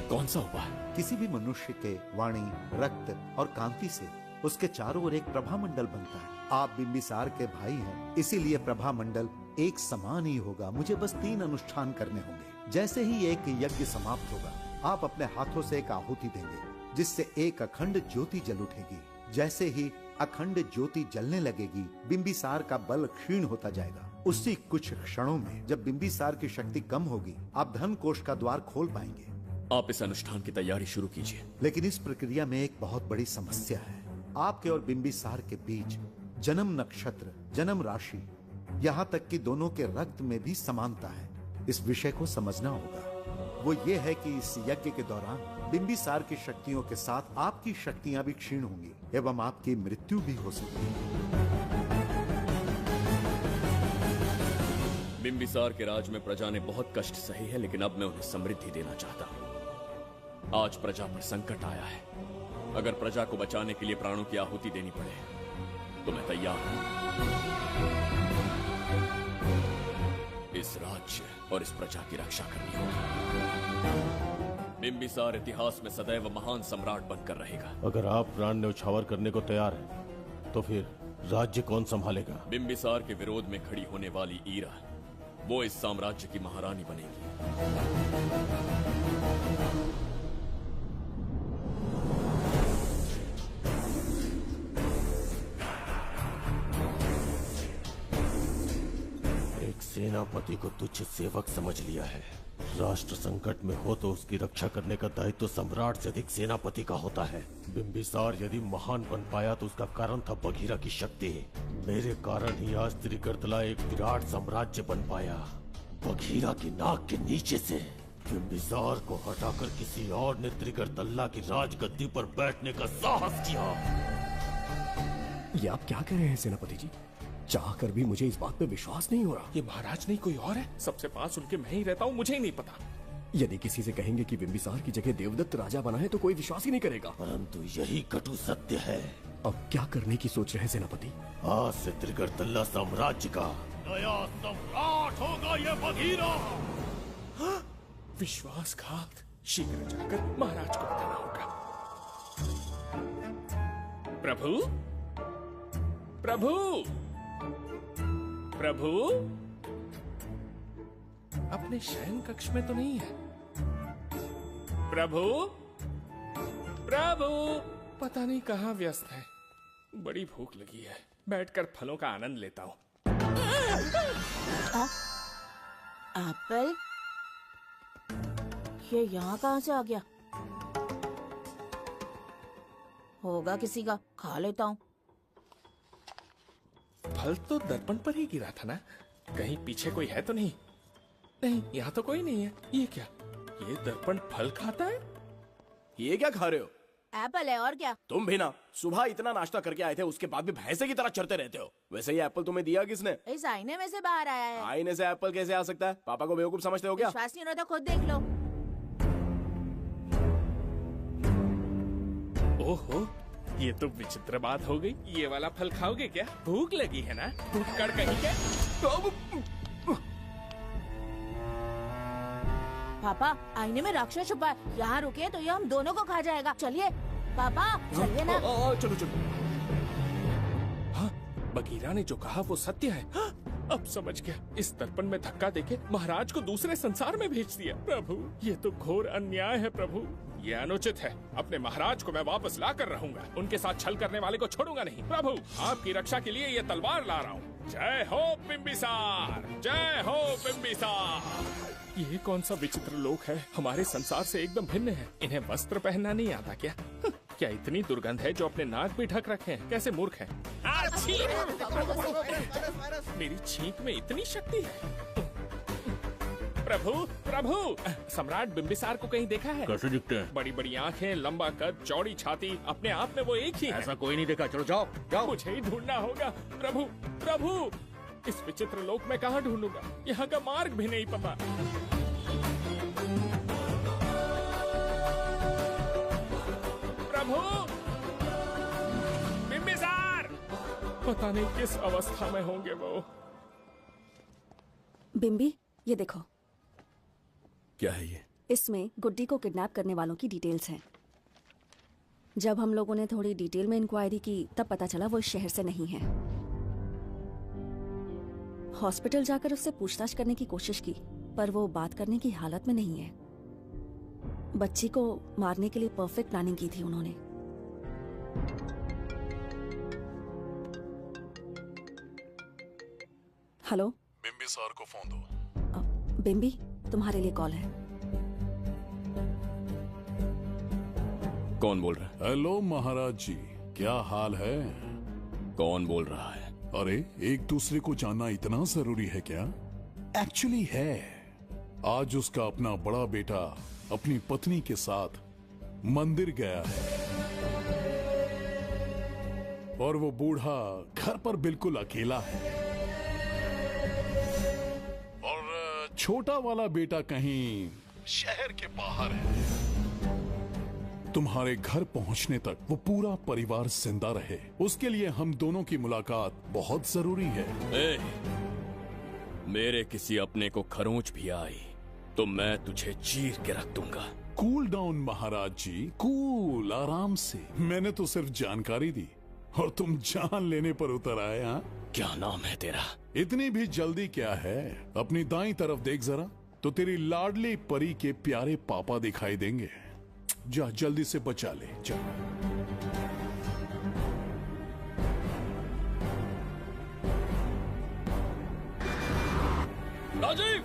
कौन सा उपाय? किसी भी मनुष्य के वाणी, रक्त और कांति से उसके चारों ओर एक प्रभामंडल बनता है। आप बिंबिसार के भाई हैं, इसीलिए प्रभामंडल एक समान ही होगा। मुझे बस 3 अनुष्ठान करने होंगे। जैसे ही एक यज्ञ समाप्त होगा, आप अपने हाथों से एक आहुति देंगे, जिससे एक अखंड ज्योति जल उठेगी। जैसे ही अखंड ज्योति जलने लगेगी, बिंबिसार का बल क्षीण होता जाएगा। उसी कुछ क्षणों में जब बिंबिसार की शक्ति कम होगी, आप धन कोष का द्वार खोल पाएंगे। आप इस अनुष्ठान की तैयारी शुरू कीजिए। लेकिन इस प्रक्रिया में एक बहुत बड़ी समस्या है। आपके और बिंबिसार के बीच जन्म नक्षत्र, जन्म राशि, यहाँ तक कि दोनों के रक्त में भी समानता है। इस विषय को समझना होगा। वो ये है कि इस यज्ञ के दौरान बिंबिसार की शक्तियों के साथ आपकी शक्तियां भी क्षीण होंगी एवं आपकी मृत्यु भी हो सकती है। बिंबिसार के राज में प्रजा ने बहुत कष्ट सहे है, लेकिन अब मैं उन्हें समृद्धि देना चाहता हूँ। आज प्रजा पर संकट आया है। अगर प्रजा को बचाने के लिए प्राणों की आहुति देनी पड़े तो मैं तैयार हूं। इस राज्य और इस प्रजा की रक्षा करनी होगी। बिंबिसार इतिहास में सदैव महान सम्राट बनकर रहेगा। अगर आप प्राण न्यौछावर करने को तैयार हैं, तो फिर राज्य कौन संभालेगा? बिंबिसार के विरोध में खड़ी होने वाली ईरा, वो इस साम्राज्य की महारानी बनेगी। एक सेनापति को तुच्छ सेवक समझ लिया है। राष्ट्र संकट में हो तो उसकी रक्षा करने का दायित्व सम्राट से अधिक सेनापति का होता है। बिंबिसार यदि महान बन पाया तो उसका कारण था बघीरा की शक्ति। मेरे कारण ही आज त्रिगर्तला एक विराट साम्राज्य बन पाया। बघीरा की नाक के नीचे से बिंबिसार को हटाकर किसी और ने त्रिगर्तला की राजगद्दी पर बैठने का साहस किया। ये आप क्या कह रहे हैं सेनापति जी? चाह कर भी मुझे इस बात पे विश्वास नहीं हो रहा। ये महाराज नहीं कोई और है। सबसे पास उनके मैं ही रहता हूँ, मुझे ही नहीं पता। यदि किसी से कहेंगे कि बिंबिसार की जगह देवदत्त राजा बना है तो कोई विश्वास ही नहीं करेगा। परंतु यही कटु सत्य है। अब क्या करने की सोच रहे हैं सेनापति? आज से त्रिगर्तला साम्राज्य का नया सम्राट होगा ये बघीरा। विश्वासघात। शीघ्र जाकर महाराज को बताना होगा। प्रभु, प्रभु, प्रभु, अपने शयन कक्ष में तो नहीं है। प्रभु, प्रभु, पता नहीं कहाँ व्यस्त है। बड़ी भूख लगी है, बैठकर फलों का आनंद लेता हूँ। एप्पल, ये यहाँ कहाँ से आ गया? होगा किसी का, खा लेता हूँ। फल तो दर्पण पर ही गिरा था ना? कहीं पीछे कोई है तो नहीं? नहीं, यहाँ तो कोई नहीं है। ये क्या? ये दर्पण फल खाता है? ये क्या खा रहे हो? एप्पल है और क्या? तुम भी ना सुबह इतना नाश्ता करके आए थे, उसके बाद भी भैंसे की तरह चरते रहते हो। वैसे ये एप्पल तुम्हें दिया किसने? इस आईने में से बाहर आया है। आईने से एप्पल कैसे आ सकता है? पापा को बेवकूफ समझते हो क्या? विश्वास नहीं हो रहा तो खुद देख लो। ओहो, ये तो विचित्र बात हो गई। ये वाला फल खाओगे क्या? भूख लगी है ना? भूखड़ कहीं क्या? पापा, आईने में राक्षस छुपा है। यहाँ रुके तो ये हम दोनों को खा जाएगा। चलिए पापा, चलिए ना। चलो चलो। हाँ, बघीरा ने जो कहा वो सत्य है। हाँ, अब समझ गया। इस दर्पण में धक्का देके महाराज को दूसरे संसार में भेज दिया। प्रभु, ये तो घोर अन्याय है प्रभु। ये अनुचित है। अपने महाराज को मैं वापस ला कर रहूंगा। उनके साथ छल करने वाले को छोड़ूंगा नहीं। प्रभु, आपकी रक्षा के लिए ये तलवार ला रहा हूँ। जय हो बिंबिसार, जय हो बिंबिसार। ये कौन सा विचित्र लोक है? हमारे संसार से एकदम भिन्न है। इन्हें वस्त्र पहनना नहीं आता क्या? क्या इतनी दुर्गंध है जो अपने नाक भी ढक रखे हैं? कैसे मूर्ख हैं? मेरी छींक में इतनी शक्ति है। प्रभु, प्रभु, सम्राट बिंबिसार को कहीं देखा है? कैसे दिखते हैं? बड़ी बड़ी आंखें, लंबा कद, चौड़ी छाती, अपने आप में वो एक ही है। ऐसा कोई नहीं देखा। चलो जाओ जाओ। मुझे ही ढूंढना होगा। प्रभु, प्रभु, इस विचित्र लोक में कहाँ ढूंढूंगा? यहाँ का मार्ग भी नहीं पता। प्रभु, बिंबिसार, पता नहीं किस अवस्था में होंगे वो। बिंबी, ये देखो। क्या है ये? इसमें गुड्डी को किडनैप करने वालों की डिटेल्स हैं। जब हम लोगों ने थोड़ी डिटेल में इंक्वायरी की तब पता चला वो इस शहर से नहीं है। हॉस्पिटल जाकर उससे पूछताछ करने की कोशिश की पर वो बात करने की हालत में नहीं है। बच्ची को मारने के लिए परफेक्ट प्लानिंग की थी उन्होंने। हेलो, बिम्बी सर को फोन दो। बिम्बी, तुम्हारे लिए कॉल है। कौन बोल रहा है? हेलो महाराज जी, क्या हाल है? कौन बोल रहा है? अरे, एक दूसरे को जानना इतना जरूरी है क्या? एक्चुअली है। आज उसका अपना बड़ा बेटा अपनी पत्नी के साथ मंदिर गया है और वो बूढ़ा घर पर बिल्कुल अकेला है और छोटा वाला बेटा कहीं शहर के बाहर है। तुम्हारे घर पहुंचने तक वो पूरा परिवार जिंदा रहे, उसके लिए हम दोनों की मुलाकात बहुत जरूरी है। मेरे किसी अपने को खरोंच भी आई तो मैं तुझे चीर के रख दूंगा। कूल डाउन महाराज जी, कूल, आराम से। मैंने तो सिर्फ जानकारी दी और तुम जान लेने पर उतर आए। हाँ, क्या नाम है तेरा? इतनी भी जल्दी क्या है? अपनी दाईं तरफ देख जरा तो तेरी लाडली परी के प्यारे पापा दिखाई देंगे। जा, जल्दी से बचा ले, जा। राजीव!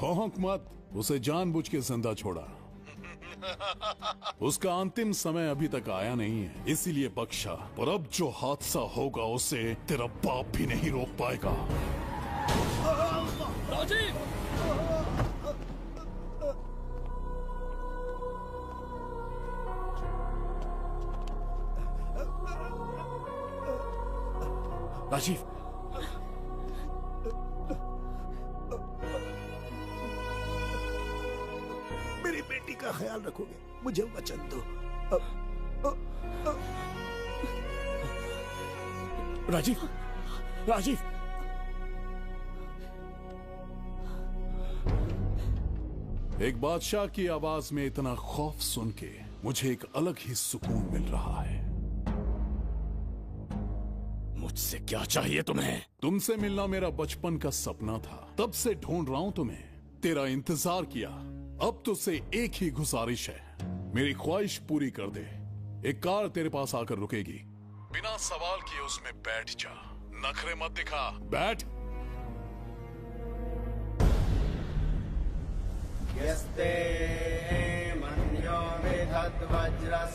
भौंक मत, उसे जानबूझ के जिंदा छोड़ा। उसका अंतिम समय अभी तक आया नहीं है, इसीलिए बख्शा। पर अब जो हादसा होगा उसे तेरा बाप भी नहीं रोक पाएगा। राजीव! राजीव, मेरी बेटी का ख्याल रखोगे? मुझे वचन दो। राजीव, राजीव, एक बादशाह की आवाज में इतना खौफ सुन के मुझे एक अलग ही सुकून मिल रहा है। मुझसे क्या चाहिए तुम्हें? तुमसे मिलना मेरा बचपन का सपना था, तब से ढूंढ रहा हूं तुम्हें, तेरा इंतजार किया। अब तुझसे एक ही गुजारिश है, मेरी ख्वाहिश पूरी कर दे। एक कार तेरे पास आकर रुकेगी, बिना सवाल किए उसमें बैठ जा। नखरे मत दिखा, बैठ। यस्ते मन्यो विधद्वज्रसायकसः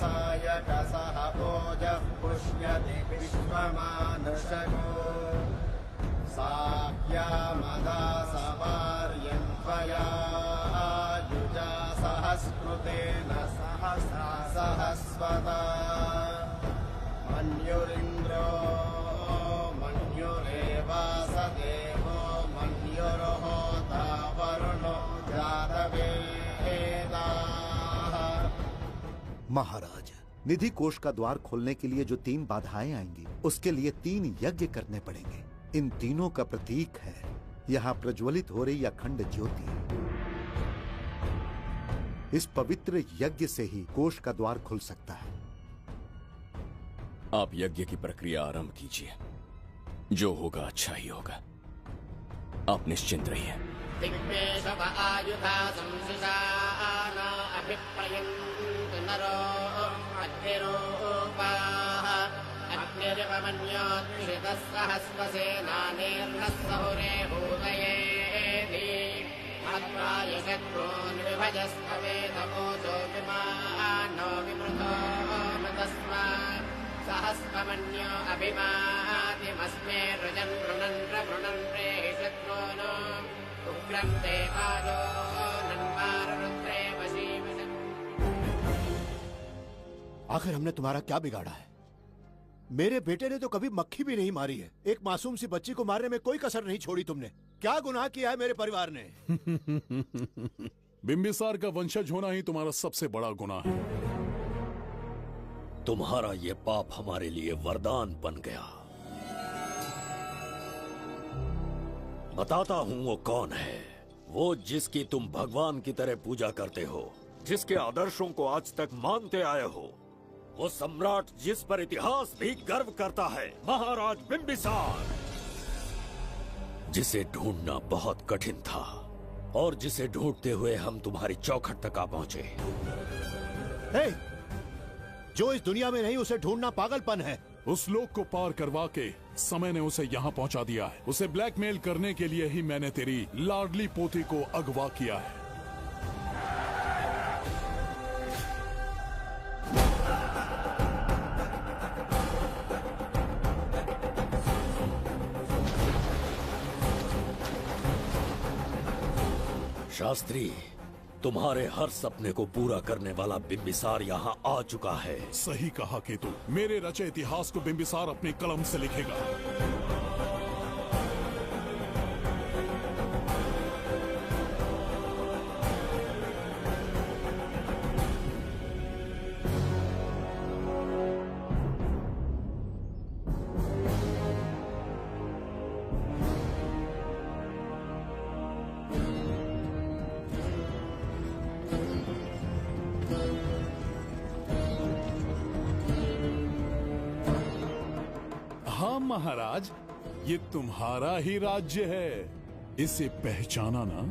ओजः पुष्यति विश्वमानुषको साख्यामदा सवार्यं त्वया युजा सहस्कृतेन सहसा सहस्वता मन्युरिन्द्रो मन्युरेवास देवो मन्युर्होता वरुणो महाराज, निधि कोष का द्वार खोलने के लिए जो 3 बाधाएं आएंगी, उसके लिए 3 यज्ञ करने पड़ेंगे। इन तीनों का प्रतीक है यहाँ प्रज्वलित हो रही अखंड ज्योति। इस पवित्र यज्ञ से ही कोष का द्वार खुल सकता है। आप यज्ञ की प्रक्रिया आरंभ कीजिए, जो होगा अच्छा ही होगा। आप निश्चिंत रहिए। दिग्मेशव आयुधा संशिषान अभिप्रयन्तु नरो अग्निरूपाः अग्निरिवमन्योत्क्षितः सहस्रसेनानेर्नः सहुरे भूतयेति मत्वाय शत्रून् विभजस्तवेदमोचो विमानो विमृतो मृतस्मात् सहस्रमन्यो अभिमातिमस्मे रुजन् रुणन् प्रवृणन् प्रेहि शत्रून् उग्रं ते आदो नन्वारुद्रे वशीवशन्। आखिर हमने तुम्हारा क्या बिगाड़ा है? मेरे बेटे ने तो कभी मक्खी भी नहीं मारी है। एक मासूम सी बच्ची को मारने में कोई कसर नहीं छोड़ी तुमने। क्या गुनाह किया है मेरे परिवार ने? बिम्बिसार का वंशज होना ही तुम्हारा सबसे बड़ा गुनाह है। तुम्हारा ये पाप हमारे लिए वरदान बन गया। बताता हूँ वो कौन है, वो जिसकी तुम भगवान की तरह पूजा करते हो, जिसके आदर्शों को आज तक मानते आए हो, वो सम्राट जिस पर इतिहास भी गर्व करता है, महाराज बिंबिसार, जिसे ढूंढना बहुत कठिन था और जिसे ढूंढते हुए हम तुम्हारी चौखट तक आ पहुंचे। हे, जो इस दुनिया में नहीं उसे ढूंढना पागलपन है। उस लोक को पार करवा के समय ने उसे यहाँ पहुँचा दिया है। उसे ब्लैकमेल करने के लिए ही मैंने तेरी लाडली पोती को अगवा किया है। शास्त्री, तुम्हारे हर सपने को पूरा करने वाला बिंबिसार यहाँ आ चुका है। सही कहा केतु, मेरे रचे इतिहास को बिंबिसार अपनी कलम से लिखेगा। महाराज, ये तुम्हारा ही राज्य है, इसे पहचाना ना?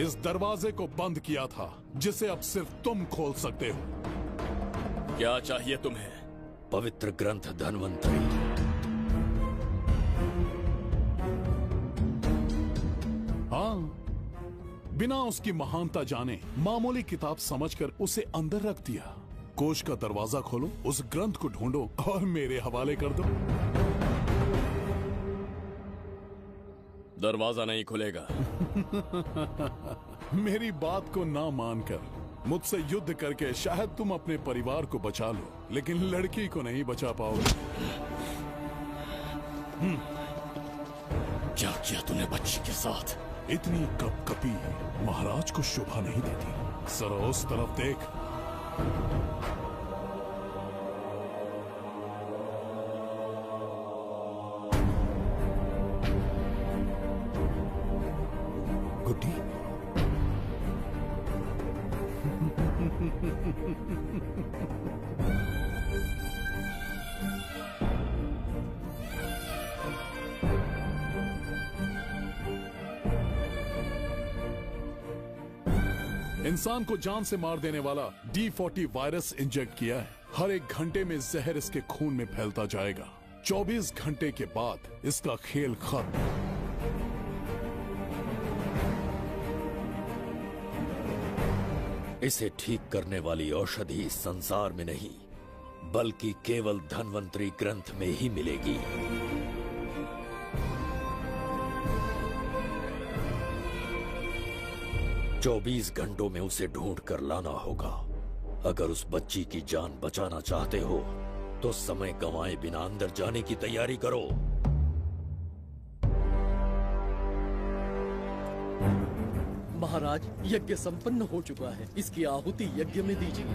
इस दरवाजे को बंद किया था जिसे अब सिर्फ तुम खोल सकते हो। क्या चाहिए तुम्हें? पवित्र ग्रंथ धन्वंतरी। हाँ, बिना उसकी महानता जाने मामूली किताब समझकर उसे अंदर रख दिया। कोष का दरवाजा खोलो, उस ग्रंथ को ढूंढो और मेरे हवाले कर दो। दरवाजा नहीं खुलेगा। मेरी बात को ना मानकर मुझसे युद्ध करके शायद तुम अपने परिवार को बचा लो, लेकिन लड़की को नहीं बचा पाओगे। क्या किया तूने बच्ची के साथ? इतनी कपकपी महाराज को शोभा नहीं देती। जरा उस तरफ देख। गुड्डी, इंसान को जान से मार देने वाला D40 वायरस इंजेक्ट किया है। हर एक घंटे में जहर इसके खून में फैलता जाएगा। 24 घंटे के बाद इसका खेल खत्म। इसे ठीक करने वाली औषधि इस संसार में नहीं, बल्कि केवल धन्वंतरी ग्रंथ में ही मिलेगी। चौबीस घंटों में उसे ढूंढ कर लाना होगा। अगर उस बच्ची की जान बचाना चाहते हो तो समय गंवाए बिना अंदर जाने की तैयारी करो। महाराज, यज्ञ संपन्न हो चुका है, इसकी आहुति यज्ञ में दीजिए।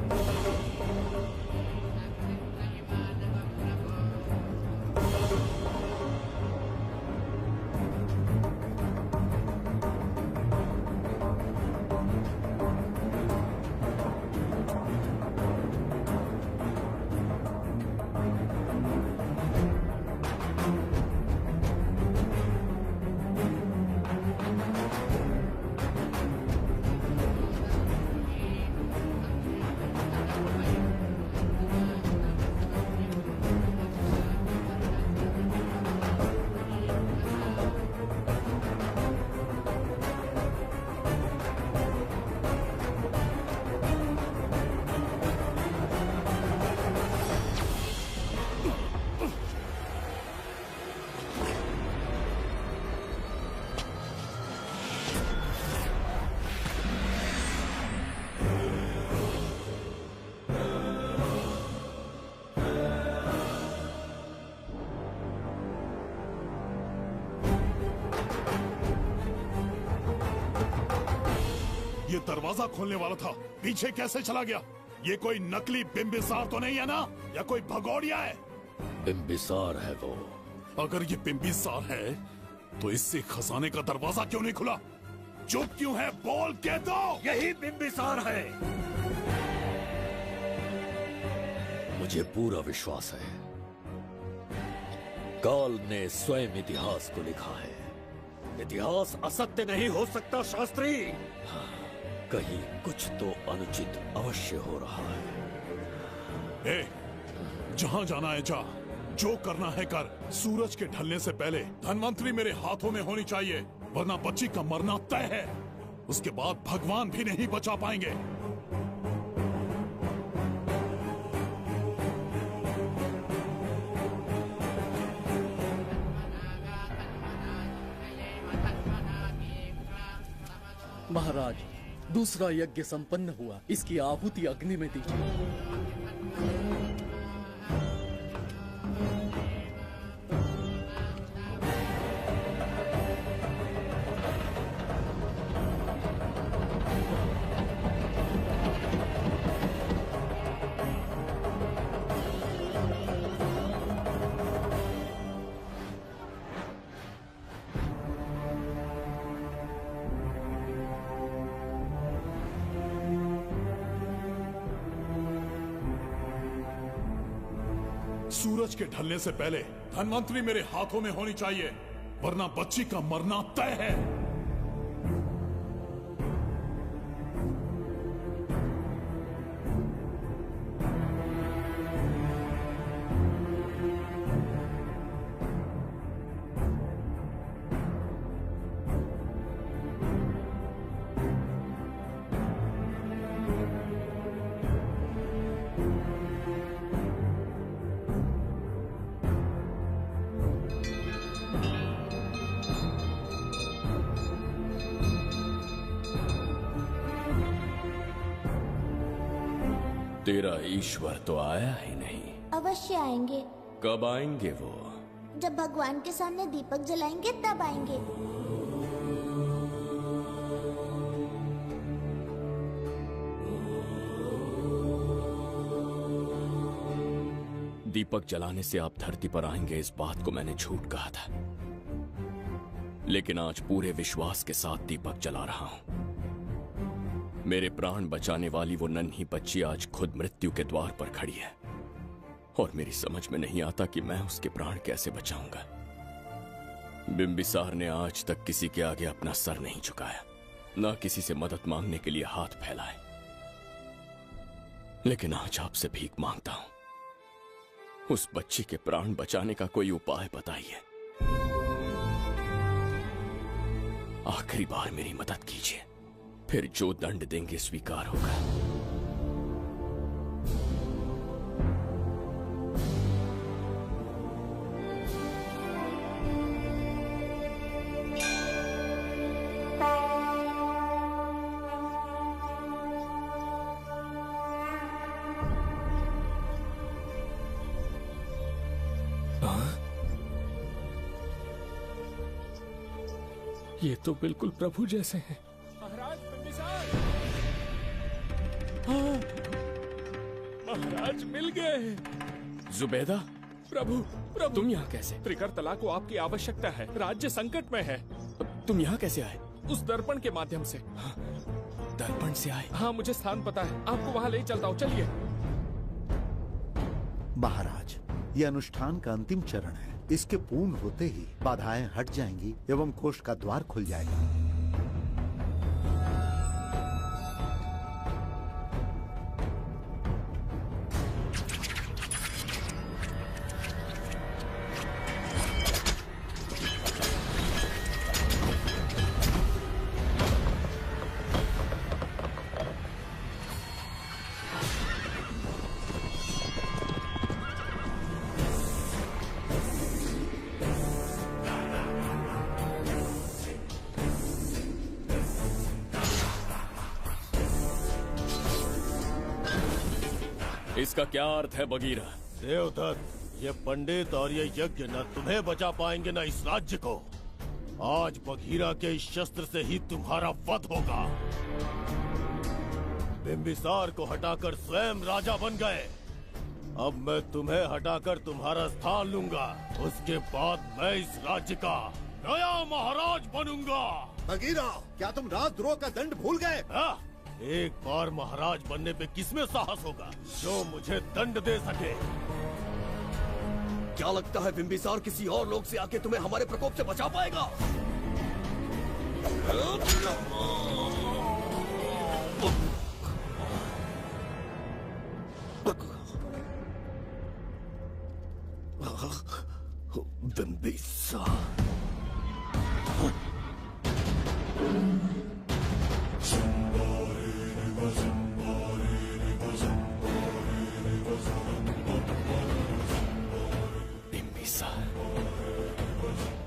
ये दरवाजा खोलने वाला था, पीछे कैसे चला गया? ये कोई नकली बिम्बिसार तो नहीं है ना, या कोई भगोड़िया है? बिम्बिसार है वो। अगर ये बिम्बिसार है तो इससे खजाने का दरवाजा क्यों नहीं खुला? चुप क्यों है? बोल के दो। यही बिम्बिसार है। मुझे पूरा विश्वास है काल ने स्वयं इतिहास को लिखा है। इतिहास असत्य नहीं हो सकता शास्त्री। हाँ, कहीं कुछ तो अनुचित अवश्य हो रहा है। जहां जाना है जा, जो करना है कर। सूरज के ढलने से पहले धनवंतरी मेरे हाथों में होनी चाहिए, वरना बच्ची का मरना तय है। उसके बाद भगवान भी नहीं बचा पाएंगे। महाराज, दूसरा यज्ञ संपन्न हुआ। इसकी आहुति अग्नि में दीजिए। सूरज के ढलने से पहले धनवंतरी मेरे हाथों में होनी चाहिए, वरना बच्ची का मरना तय है। तेरा ईश्वर तो आया ही नहीं। अवश्य आएंगे। कब आएंगे वो? जब भगवान के सामने दीपक जलाएंगे तब आएंगे। दीपक जलाने से आप धरती पर आएंगे, इस बात को मैंने झूठ कहा था, लेकिन आज पूरे विश्वास के साथ दीपक जला रहा हूं। मेरे प्राण बचाने वाली वो नन्ही बच्ची आज खुद मृत्यु के द्वार पर खड़ी है, और मेरी समझ में नहीं आता कि मैं उसके प्राण कैसे बचाऊंगा। बिम्बिसार ने आज तक किसी के आगे अपना सर नहीं झुकाया, ना किसी से मदद मांगने के लिए हाथ फैलाए, लेकिन आज आपसे भीख मांगता हूं। उस बच्ची के प्राण बचाने का कोई उपाय बताइए। आखिरी बार मेरी मदद कीजिए, फिर जो दंड देंगे स्वीकार होगा। ये तो बिल्कुल प्रभु जैसे हैं। महाराज बिम्बिसार! हाँ, महाराज मिल गए। जुबैदा, प्रभु, प्रभु तुम यहाँ कैसे? त्रिकर्तला को आपकी आवश्यकता है, राज्य संकट में है। तुम यहाँ कैसे आए? उस दर्पण के माध्यम से। हाँ, दर्पण से आए? हाँ, मुझे स्थान पता है, आपको वहाँ ले चलता हूँ, चलिए। महाराज, ये अनुष्ठान का अंतिम चरण है। इसके पूर्ण होते ही बाधाएं हट जाएंगी एवं कोष का द्वार खुल जाएगा। इसका क्या अर्थ है बगीरा? देवदत्त, ये पंडित और ये यज्ञ न तुम्हें बचा पाएंगे न इस राज्य को। आज बगीरा के इस शस्त्र से ही तुम्हारा वध होगा। बिंबिसार को हटाकर स्वयं राजा बन गए। अब मैं तुम्हें हटाकर तुम्हारा स्थान लूंगा। उसके बाद मैं इस राज्य का नया महाराज बनूंगा। बगीरा, क्या तुम राजद्रोह का दंड भूल गए? एक बार महाराज बनने पे किसमें साहस होगा जो मुझे दंड दे सके? क्या लगता है बिंबिसार किसी और लोग से आके तुम्हें हमारे प्रकोप से बचा पाएगा? बिंबिसार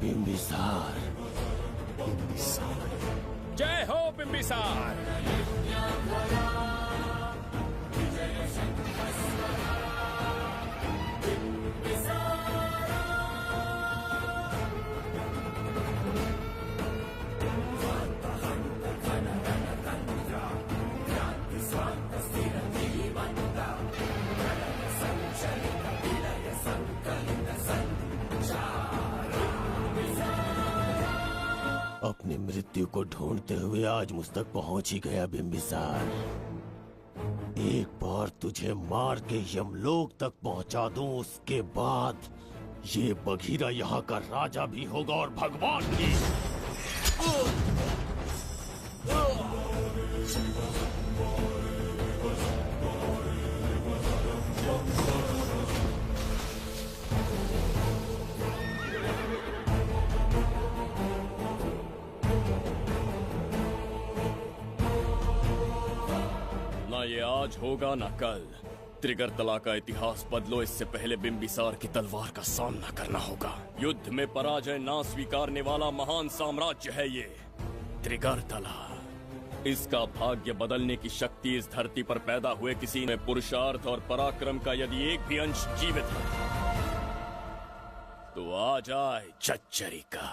बिंबिसार, जय हो बिंबिसार। अपनी मृत्यु को ढूंढते हुए आज मुझ तक पहुंच ही गया बिंबिसार। एक बार तुझे मार के यमलोक तक पहुंचा दूं, उसके बाद ये बघीरा यहाँ का राजा भी होगा और भगवान भी। ना ये आज होगा ना कल। त्रिगर्तला का इतिहास बदलो, इससे पहले बिंबिसार की तलवार का सामना करना होगा। युद्ध में पराजय ना स्वीकारने वाला महान साम्राज्य है ये त्रिगर्तला। इसका भाग्य बदलने की शक्ति इस धरती पर पैदा हुए किसी में पुरुषार्थ और पराक्रम का यदि एक भी अंश जीवित है तो आ जाए चच्चरी का।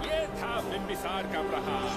ये था बिंबिसार का प्रहार।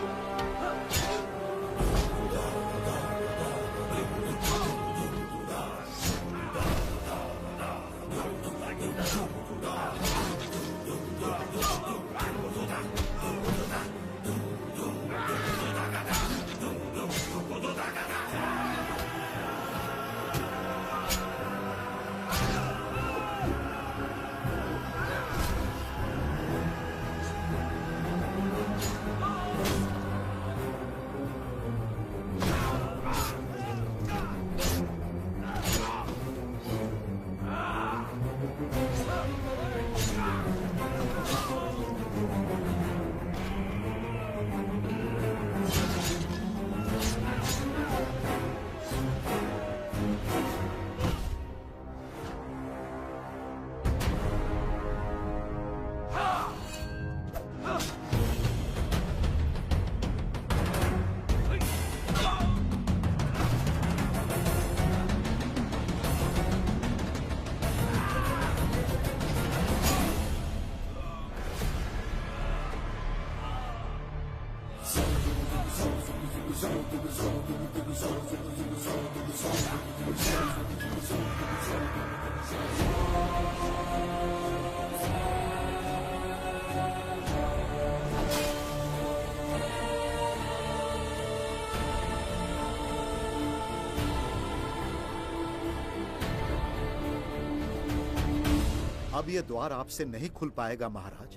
अब ये द्वार आपसे नहीं खुल पाएगा महाराज।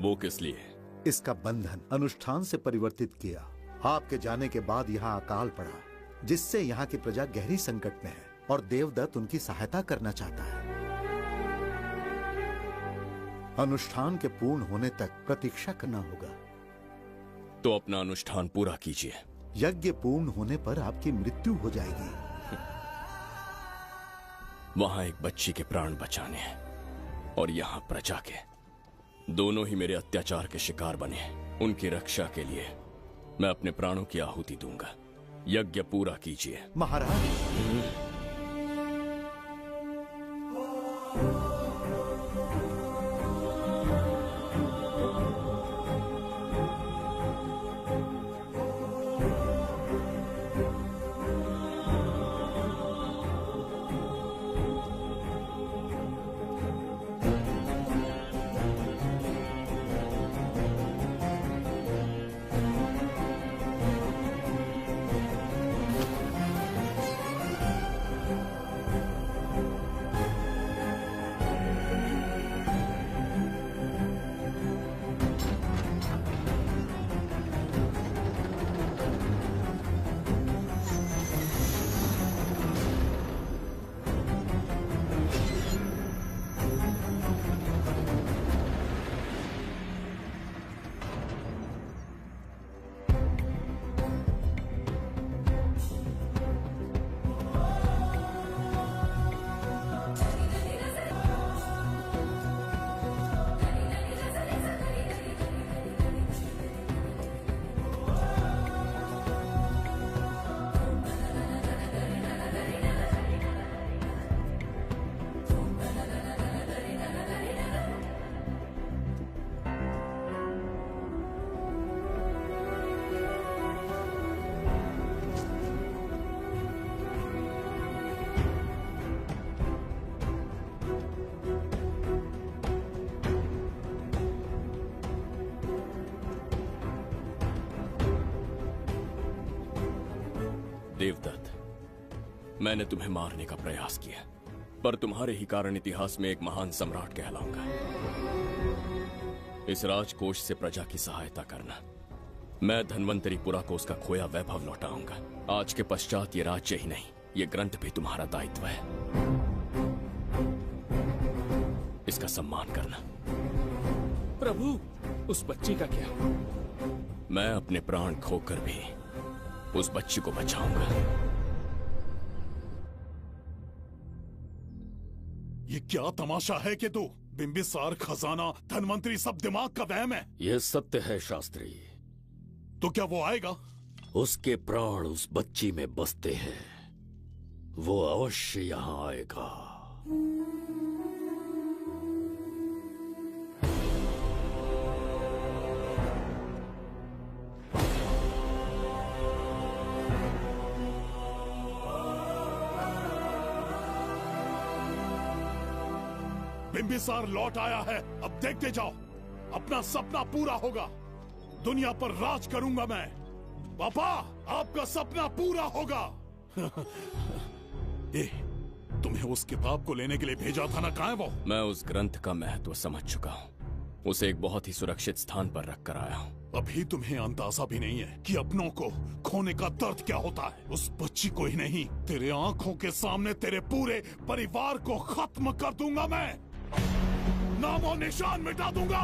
वो किस लिए? इसका बंधन अनुष्ठान से परिवर्तित किया। आपके जाने के बाद यहाँ अकाल पड़ा, जिससे यहाँ की प्रजा गहरी संकट में है और देवदत्त उनकी सहायता करना चाहता है। अनुष्ठान के पूर्ण होने तक प्रतीक्षा करना होगा। तो अपना अनुष्ठान पूरा कीजिए। यज्ञ पूर्ण होने पर आपकी मृत्यु हो जाएगी। वहां एक बच्ची के प्राण बचाने हैं और यहाँ प्रजा के, दोनों ही मेरे अत्याचार के शिकार बने हैं। उनकी रक्षा के लिए मैं अपने प्राणों की आहुति दूंगा। यज्ञ पूरा कीजिए। महाराज। देवदत्त, मैंने तुम्हें मारने का प्रयास किया, पर तुम्हारे ही कारण इतिहास में एक महान सम्राट कहलाऊंगा। इस राजकोष से प्रजा की सहायता करना। मैं धन्वंतरीपुरा को उसका खोया वैभव लौटाऊंगा। आज के पश्चात ये राज्य ही नहीं, ये ग्रंथ भी तुम्हारा दायित्व है। इसका सम्मान करना। प्रभु, उस बच्ची का क्या? मैं अपने प्राण खोकर भी उस बच्ची को बचाऊंगा। ये क्या तमाशा है कि तू बिंबिसार, खजाना, धनवंतरी सब दिमाग का वहम है? यह सत्य है शास्त्री। तो क्या वो आएगा? उसके प्राण उस बच्ची में बसते हैं। वो अवश्य यहाँ आएगा। बिंबिसार लौट आया है। अब देखते जाओ, अपना सपना पूरा होगा। दुनिया पर राज करूंगा मैं। पापा, आपका सपना पूरा होगा। तुम्हें उस किताब को लेने के लिए भेजा था ना, कहाँ है वो? मैं उस ग्रंथ का महत्व समझ चुका हूँ। उसे एक बहुत ही सुरक्षित स्थान पर रख कर आया हूँ। अभी तुम्हें अंदाजा भी नहीं है कि अपनों को खोने का दर्द क्या होता है। उस बच्ची को ही नहीं, तेरे आंखों के सामने तेरे पूरे परिवार को खत्म कर दूंगा मैं। नामो निशान मिटा दूंगा।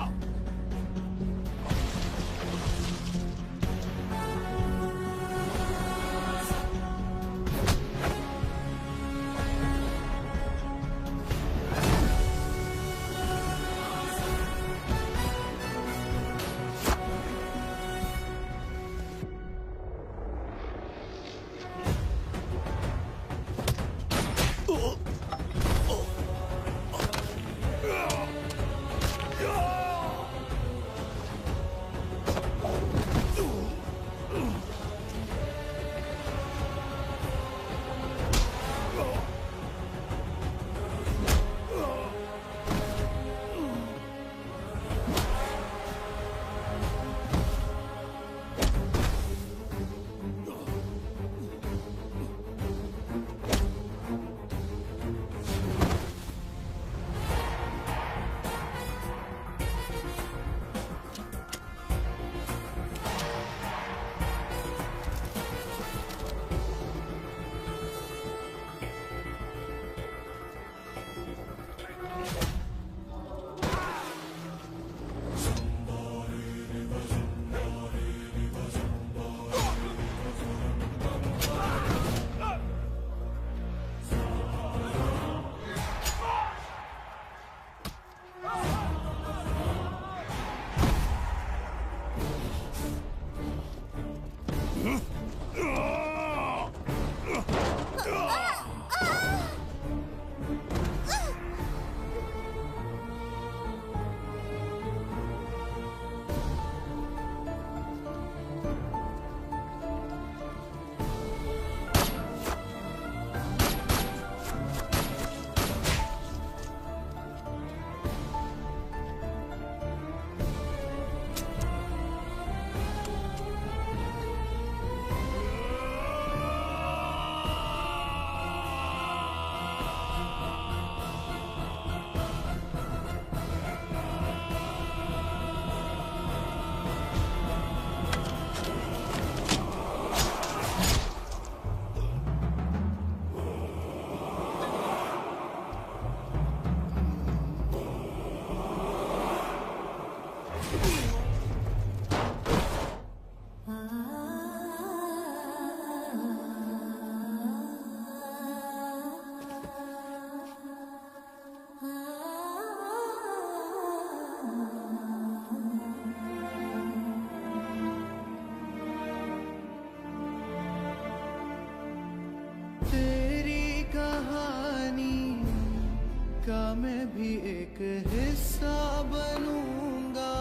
का मैं भी एक हिस्सा बनूंगा।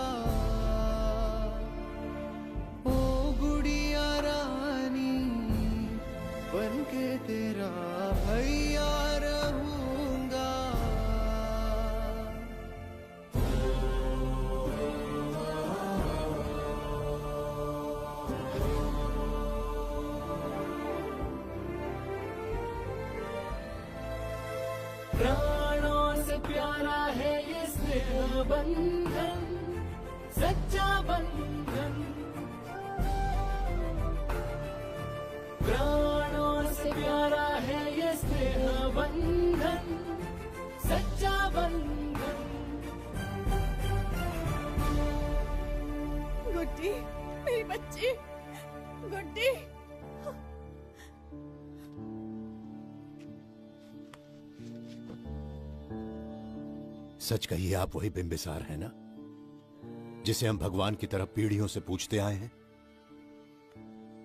ओ गुड़िया रानी बनके तेरा भैया रहूंगा। प्राणों से प्यारा है ये स्नेह बंधन, सच्चा बंधन। प्राणों से प्यारा है ये स्नेह बंधन, सच्चा बंधन। गुड्डी, मेरी बच्ची, गुड्डी। सच कहिए, आप वही बिंबिसार हैं ना, जिसे हम भगवान की तरफ पीढ़ियों से पूछते आए हैं?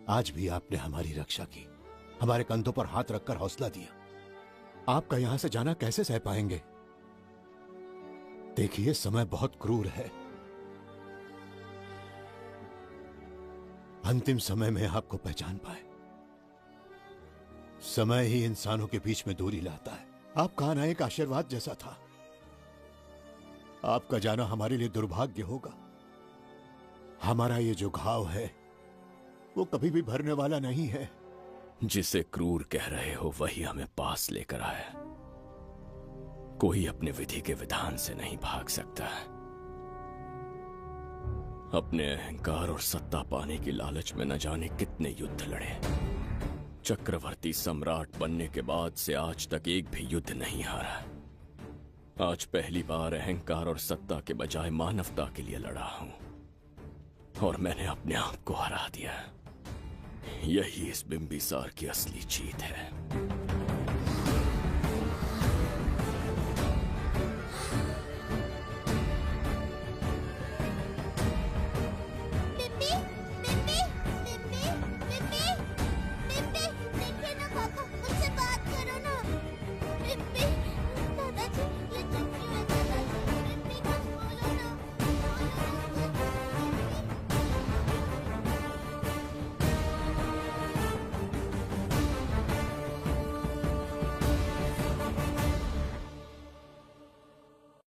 आज भी आपने हमारी रक्षा की, हमारे कंधों पर हाथ रखकर हौसला दिया। आपका यहां से जाना कैसे सह पाएंगे? देखिए, समय बहुत क्रूर है। अंतिम समय में आपको पहचान पाए। समय ही इंसानों के बीच में दूरी लाता है। आपका आना एक आशीर्वाद जैसा था। आपका जाना हमारे लिए दुर्भाग्य होगा। हमारा ये जो घाव है वो कभी भी भरने वाला नहीं है। जिसे क्रूर कह रहे हो वही हमें पास लेकर आया। कोई अपने विधि के विधान से नहीं भाग सकता। अपने अहंकार और सत्ता पाने की लालच में न जाने कितने युद्ध लड़े। चक्रवर्ती सम्राट बनने के बाद से आज तक एक भी युद्ध नहीं हारा। आज पहली बार अहंकार और सत्ता के बजाय मानवता के लिए लड़ा हूं, और मैंने अपने आप को हरा दिया। यही इस बिंबिसार की असली जीत है।